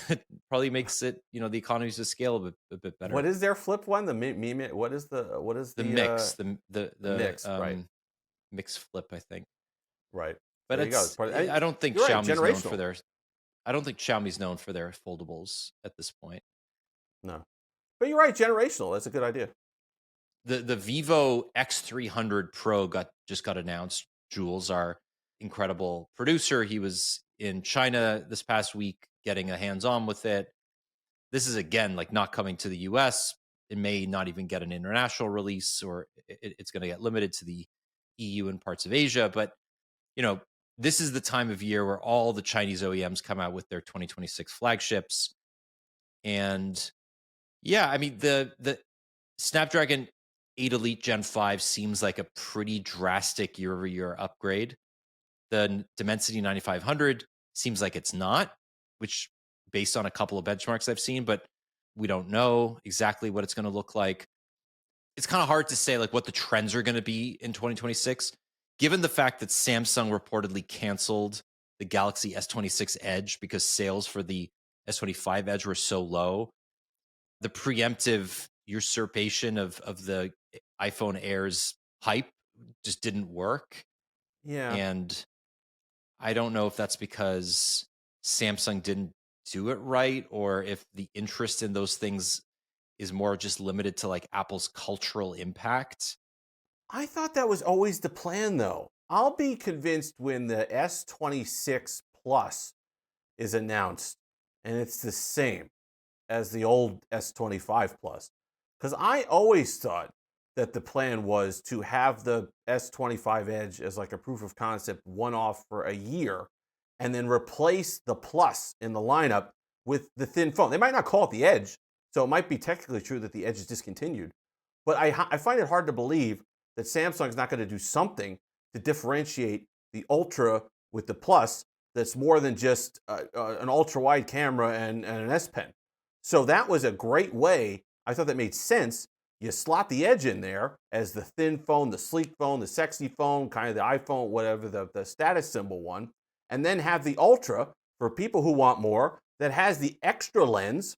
it probably makes it, the economies of scale a bit better. What is their flip one? The meme? What is the The mix, the mix, right. mix flip, I think. Right. But There you go. it's I don't think You're right, Xiaomi's known for generational. their I don't think Xiaomi's known for their foldables at this point. No. But you're right, generational. That's a good idea. The Vivo X300 Pro just got announced. Jules, our incredible producer, he was in China this past week getting a hands-on with it. This is again like not coming to the US. It may not even get an international release, or it's going to get limited to the EU and parts of Asia. But this is the time of year where all the Chinese OEMs come out with their 2026 flagships. And yeah, I mean, the Snapdragon 8 Elite Gen 5 seems like a pretty drastic year-over-year upgrade. The Dimensity 9500 seems like it's not, which based on a couple of benchmarks I've seen, but we don't know exactly what it's going to look like. It's kind of hard to say like what the trends are going to be in 2026, given the fact that Samsung reportedly canceled the Galaxy S26 Edge because sales for the S25 Edge were so low. The preemptive usurpation of the iPhone Air's hype just didn't work. Yeah. And I don't know if that's because Samsung didn't do it right, or if the interest in those things is more just limited to like Apple's cultural impact. I thought that was always the plan, though. I'll be convinced when the S26 Plus is announced and it's the same as the old S25 Plus. Because I always thought that the plan was to have the S25 Edge as like a proof of concept one-off for a year and then replace the Plus in the lineup with the thin phone. They might not call it the Edge, so it might be technically true that the Edge is discontinued. But I find it hard to believe that Samsung's not going to do something to differentiate the Ultra with the Plus that's more than just an ultra-wide camera and an S Pen. So that was a great way. I thought that made sense. You slot the Edge in there as the thin phone, the sleek phone, the sexy phone, kind of the iPhone, whatever, the status symbol one, and then have the Ultra for people who want more that has the extra lens,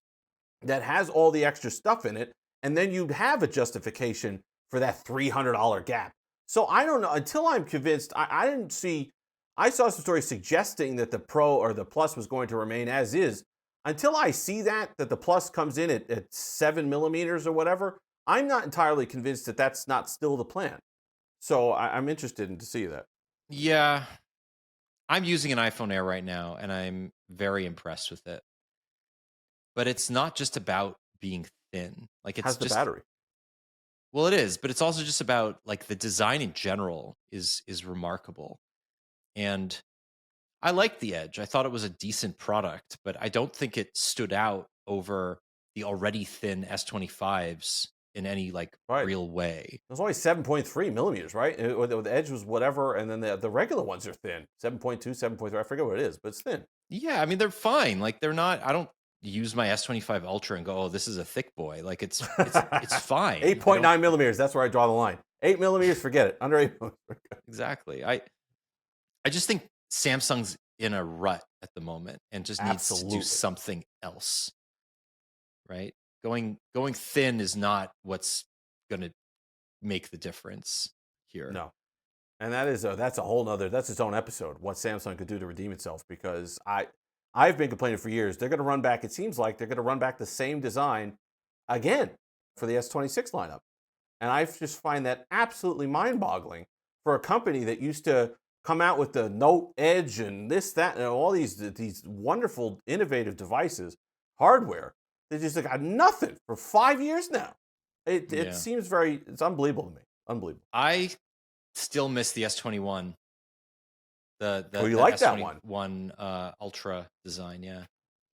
that has all the extra stuff in it, and then you'd have a justification for that $300 gap. So I don't know, until I'm convinced, I didn't see, I saw some stories suggesting that the Pro or the Plus was going to remain as is. Until I see that the Plus comes in at 7 millimeters or whatever, I'm not entirely convinced that that's not still the plan. So I'm interested in to see that. Yeah. I'm using an iPhone Air right now, and I'm very impressed with it. But it's not just about being thin. Like, it's How's the just battery? Well, it is, but it's also just about, like, the design in general is remarkable. And I liked the Edge. I thought it was a decent product, but I don't think it stood out over the already thin S25s in any real way. It was only 7.3 millimeters, right? The Edge was whatever, and then the regular ones are thin. 7.2, 7.3, I forget what it is, but it's thin. Yeah, I mean, they're fine. Like, they're not, I don't use my S25 Ultra and go, oh, this is a thick boy. Like, it's fine. 8.9 millimeters, that's where I draw the line. 8 millimeters, forget it. Under 8 millimeters. Exactly. I just think Samsung's in a rut at the moment and just needs to do something else, right? Going thin is not what's going to make the difference here. No, and that's a whole nother, that's its own episode. What Samsung could do to redeem itself, because I've been complaining for years. They're going to run back. It seems like they're going to run back the same design again for the S26 lineup, and I just find that absolutely mind-boggling for a company that used to come out with the Note Edge and this, that, and all these wonderful, innovative devices, hardware. They just got nothing for 5 years now. It seems it's unbelievable to me. Unbelievable. I still miss the S21. You like that one Ultra design, yeah.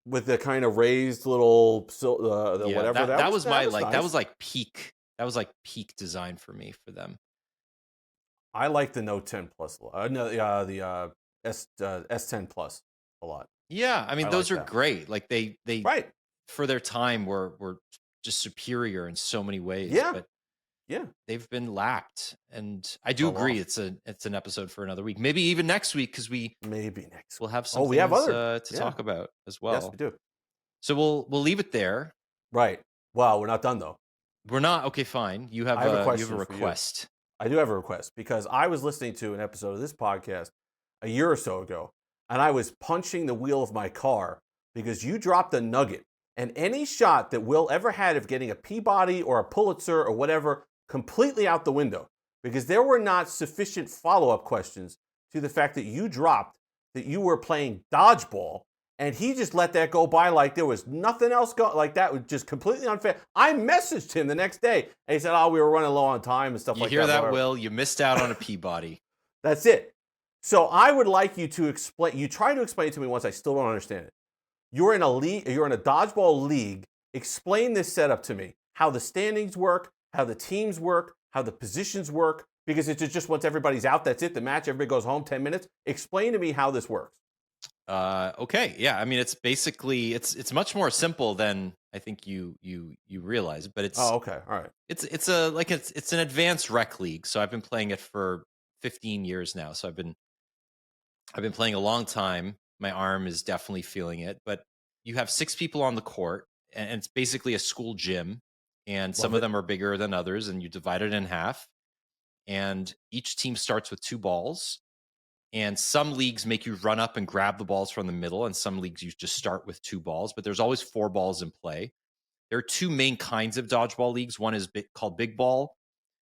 With the kind of raised little whatever that was my nice. That was like peak design for me for them. I like the Note 10 Plus, the S10 Plus a lot. Yeah, I mean, those are great. Like they right for their time were just superior in so many ways. Yeah, but yeah, they've been lapped, and I do agree. It's an episode for another week, maybe even next week, because we'll have something we have other to talk about as well. Yes, we do. So we'll leave it there. Right. Well, we're not done though. We're not. Okay, fine. You have a request. I do have a request, because I was listening to an episode of this podcast a year or so ago, and I was punching the wheel of my car because you dropped a nugget, and any shot that Will ever had of getting a Peabody or a Pulitzer or whatever completely out the window, because there were not sufficient follow-up questions to the fact that you dropped that you were playing dodgeball, and he just let that go by like there was nothing else going. Like, that was just completely unfair. I messaged him the next day, and he said, oh, we were running low on time and stuff like that. You hear that, Will? You missed out on a Peabody. That's it. So I would like you to explain. You try to explain it to me once. I still don't understand it. You're in a league. You're in a dodgeball league. Explain this setup to me. How the standings work, how the teams work, how the positions work. Because it's just once everybody's out, that's it. The match, everybody goes home. 10 minutes. Explain to me how this works. Okay. Yeah. I mean, it's basically it's much more simple than I think you realize, but it's okay. All right. It's an advanced rec league. So I've been playing it for 15 years now. So I've been playing a long time. My arm is definitely feeling it, but you have 6 people on the court, and it's basically a school gym, and some of them are bigger than others, and you divide it in half, and each team starts with 2 balls. And some leagues make you run up and grab the balls from the middle, and some leagues you just start with 2 balls, but there's always 4 balls in play. There are 2 main kinds of dodgeball leagues. One is called big ball.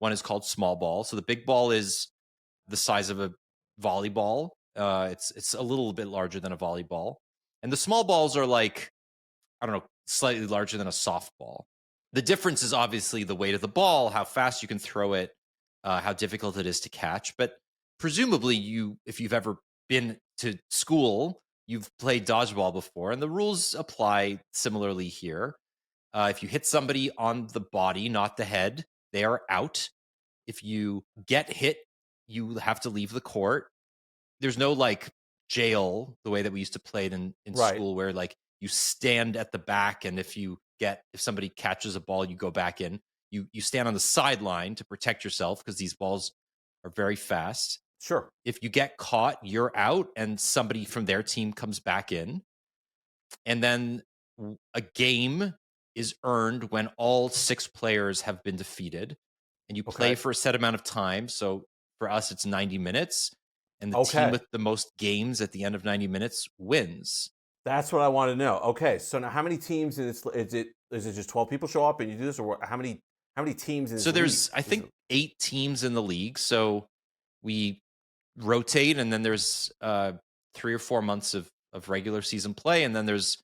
One is called small ball. So the big ball is the size of a volleyball. It's a little bit larger than a volleyball. And the small balls are like, I don't know, slightly larger than a softball. The difference is obviously the weight of the ball, how fast you can throw it, how difficult it is to catch. But presumably if you've ever been to school, you've played dodgeball before, and the rules apply similarly here. If you hit somebody on the body, not the head, they are out. If you get hit, you have to leave the court. There's no jail the way that we used to play it in school, where you stand at the back, and if somebody catches a ball, you go back in. You stand on the sideline to protect yourself because these balls are very fast. Sure. If you get caught, you're out, and somebody from their team comes back in. And then a game is earned when all 6 players have been defeated, and you play for a set amount of time. So for us, it's 90 minutes, and the team with the most games at the end of 90 minutes wins. That's what I want to know. Okay, so now how many teams is it just 12 people show up and you do this, or how many teams in this So there's league? I think 8 teams in the league. So we rotate, and then there's 3 or 4 months of regular season play, and then there's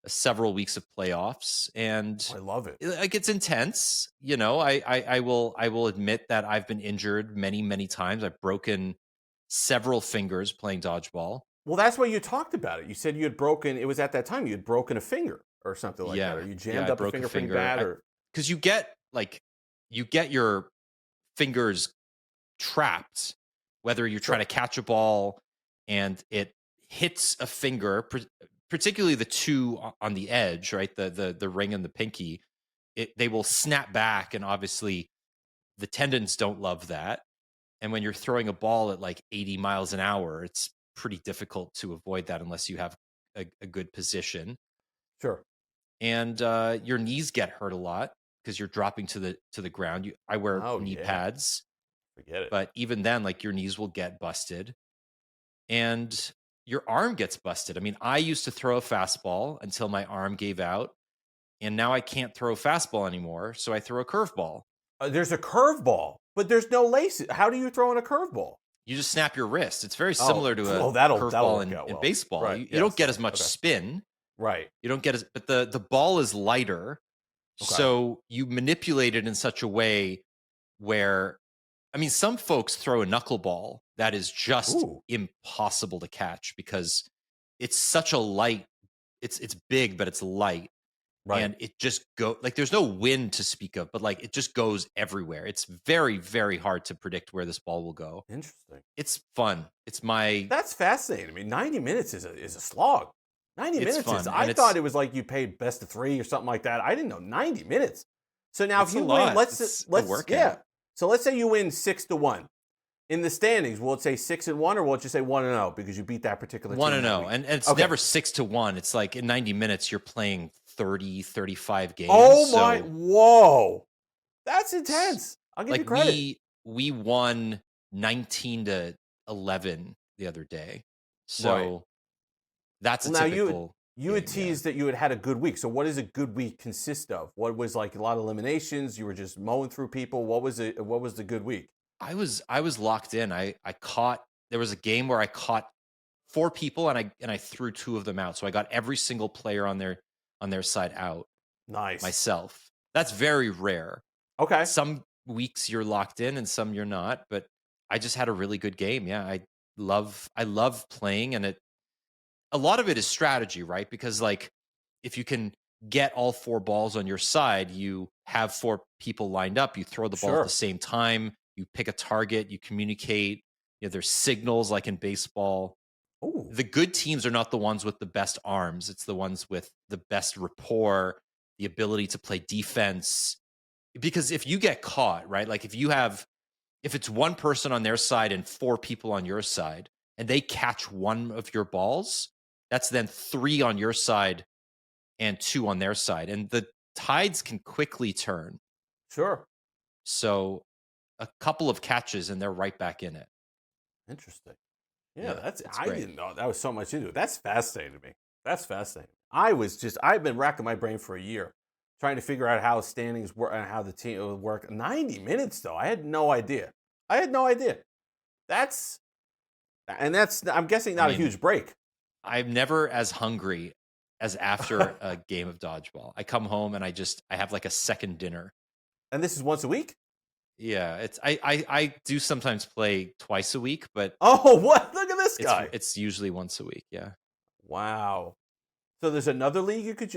several weeks of playoffs. And I love it. Like, it's intense. I will admit that I've been injured many times. I've broken several fingers playing dodgeball. Well, that's why you talked about it. You said you had broken. It was at that time you had broken a finger or something like that, or you jammed up a finger pretty bad, or because you get your fingers trapped, whether you're trying to catch a ball and it hits a finger, particularly the 2 on the edge, right? The ring and the pinky, they will snap back, and obviously the tendons don't love that. And when you're throwing a ball at like 80 miles an hour, it's pretty difficult to avoid that unless you have a good position. Sure. And your knees get hurt a lot because you're dropping to the ground. I wear knee pads. Forget it. But even then, like, your knees will get busted, and your arm gets busted. I mean, I used to throw a fastball until my arm gave out, and now I can't throw a fastball anymore, so I throw a curveball. There's a curveball, but there's no laces. How do you throw in a curveball? You just snap your wrist. It's very similar to a curveball in baseball. Right. You don't get as much spin. Right. You don't get but the ball is lighter, so you manipulate it in such a way where, I mean, some folks throw a knuckleball that is just impossible to catch because it's such a light. It's big, but it's light. Right. And it just there's no wind to speak of, but like, it just goes everywhere. It's very, very hard to predict where this ball will go. Interesting. It's fun. That's fascinating. I mean, 90 minutes is a slog. 90 minutes fun. I thought it was like you paid best of 3 or something like that. I didn't know 90 minutes. So now if you win, let's So let's say you win 6-1. In the standings, will it say 6-1, or will it just say 1-0 because you beat that particular team? 1-0, and it's never 6-1. It's like in 90 minutes you're playing 30, 35 games. Oh my! Whoa, that's intense. I'll give you credit. We won 19-11 the other day, so that's a typical. You had teased that you had a good week. So what does a good week consist of? What was like a lot of eliminations? You were just mowing through people. What was it? What was the good week? I was locked in. There was a game where I caught 4 people and I threw 2 of them out. So I got every single player on their side out. Nice. Myself. That's very rare. Okay. Some weeks you're locked in and some you're not, but I just had a really good game. Yeah, I love playing, and a lot of it is strategy, right? Because like, if you can get all 4 balls on your side, you have 4 people lined up, you throw the ball at the same time, you pick a target, you communicate, there's signals like in baseball. Ooh. The good teams are not the ones with the best arms. It's the ones with the best rapport, the ability to play defense. Because if you get caught, right? Like if it's 1 person on their side and 4 people on your side, and they catch 1 of your balls, that's then 3 on your side and 2 on their side. And the tides can quickly turn. Sure. So a couple of catches and they're right back in it. Interesting. Yeah, that's I didn't know that was so much into it. That's fascinating to me. That's fascinating. I've been racking my brain for a year trying to figure out how standings work and how the team would work. 90 minutes though. I had no idea. I'm guessing not a huge break. I'm never as hungry as after a game of dodgeball. I come home and I have like a second dinner. And this is once a week? Yeah, I do sometimes play twice a week, but what? Look at this guy. It's usually once a week. Yeah. Wow. So there's another league you could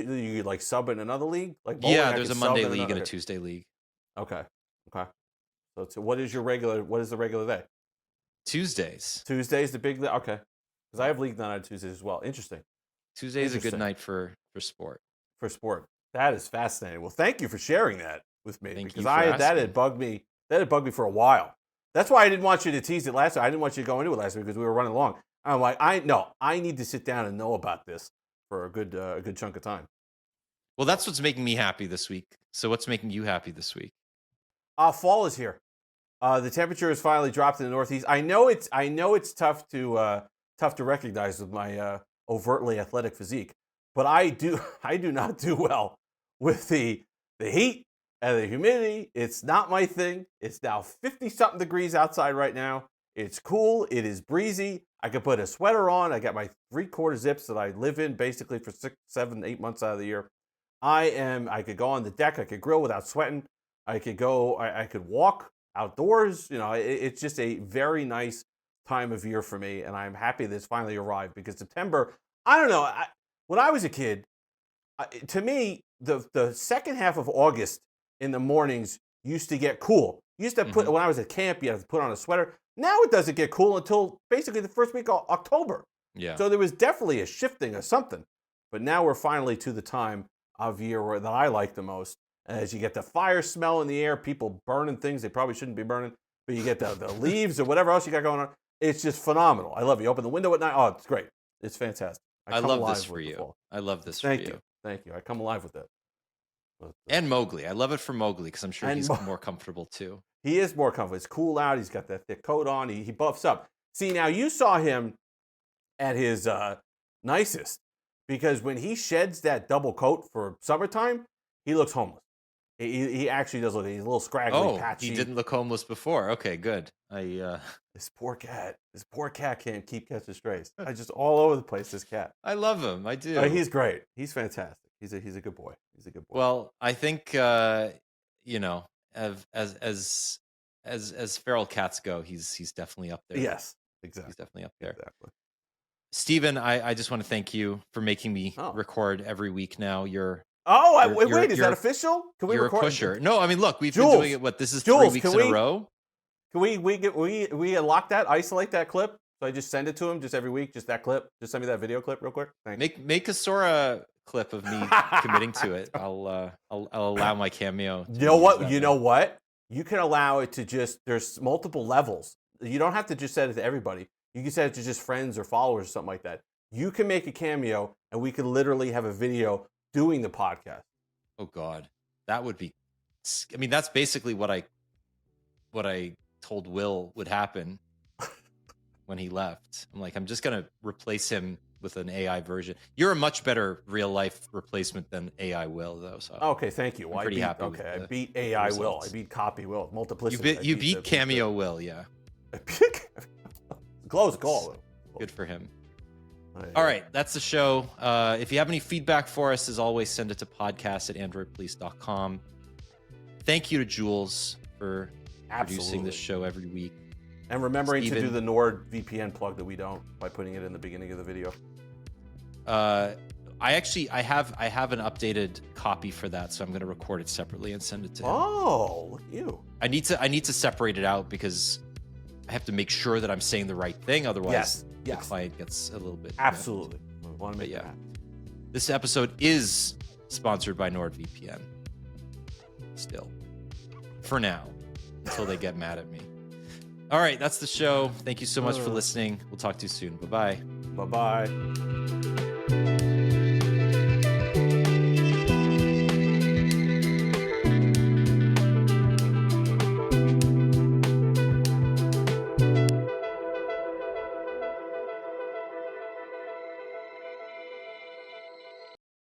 like sub in another league? Like bowling, there's a Monday league and a Tuesday league. Okay. So what is the regular day? Tuesdays. Tuesdays the big league. Okay. Because I have league night on Tuesdays as well. Interesting. Tuesday is a good Interesting. night for sport. For sport. That is fascinating. Well, thank you for sharing that with me Thank because you for that asking. had bugged me. That had bugged me for a while. That's why I didn't want you to tease it last week. I didn't want you to go into it last week because we were running long. I'm like, I need to sit down and know about this for a good chunk of time. Well, that's what's making me happy this week. So what's making you happy this week? Fall is here. The temperature has finally dropped in the Northeast. I know it's tough to recognize with my overtly athletic physique, but I do not do well with the heat and the humidity. It's not my thing. It's now 50-something degrees outside right now. It's cool. It is breezy. I could put a sweater on. I got my 3/4 zips that I live in basically for 6, 7, 8 months out of the year. I could go on the deck. I could grill without sweating. I could walk outdoors. It's just a very nice time of year for me, and I'm happy that it's finally arrived because September, I don't know. When I was a kid, to me, the second half of August in the mornings used to get cool. You used to put, when I was at camp, you had to put on a sweater. Now it doesn't get cool until basically the first week of October. Yeah. So there was definitely a shifting of something. But now we're finally to the time of year that I like the most. As you get the fire smell in the air, people burning things they probably shouldn't be burning, but you get the leaves or whatever else you got going on. It's just phenomenal. I love it. You open the window at night. Oh, it's great. It's fantastic. I love this for you. I love this for you. Thank you. I come alive with that. And Mowgli. I love it for Mowgli because I'm sure he's more comfortable too. He is more comfortable. It's cool out. He's got that thick coat on. He buffs up. See, now you saw him at his nicest because when he sheds that double coat for summertime, he looks homeless. He actually does look. He's a little scraggly, patchy. He didn't look homeless before. Okay, good. This poor cat can't keep catching strays. I just all over the place. This cat. I love him. I do. He's great. He's fantastic. He's a good boy. He's a good boy. Well, I think as feral cats go, he's definitely up there. Yes, exactly. He's definitely up there. Exactly. Steven, I just want to thank you for making me record every week now. Wait, is that official? Can we you're record? A pusher. No, I mean, look, we've Jules, been doing it. What, this is Jules, 3 weeks in a row? Can we lock that, isolate that clip? So I just send it to him just every week, just that clip. Just send me that video clip real quick. Thanks. Make a Sora clip of me committing to it. I'll allow my cameo. You know what? You can allow it to there's multiple levels. You don't have to just send it to everybody. You can send it to just friends or followers or something like that. You can make a cameo, and we could literally have a video doing the podcast. Oh God, that would be. I mean, that's basically what I told Will would happen when he left. I'm like, I'm just gonna replace him with an AI version. You're a much better real life replacement than AI Will, though. So okay, thank you. I'm pretty happy. Okay, I beat AI Will. I beat Copy Will. Multiplicity. You beat Cameo Will, yeah. Close call. Good for him. All right, that's the show. If you have any feedback for us, as always, send it to podcast@androidpolice.com. Thank you to Jules for producing this show every week. And remembering to do the NordVPN plug that we don't by putting it in the beginning of the video. I have an updated copy for that, so I'm going to record it separately and send it to him. Oh, look at you. I need to separate it out because I have to make sure that I'm saying the right thing. Otherwise, the client gets a little bit. Absolutely. We want to make that. This episode is sponsored by NordVPN. Still. For now. Until they get mad at me. All right, that's the show. Thank you so much for listening. We'll talk to you soon. Bye-bye. Bye-bye.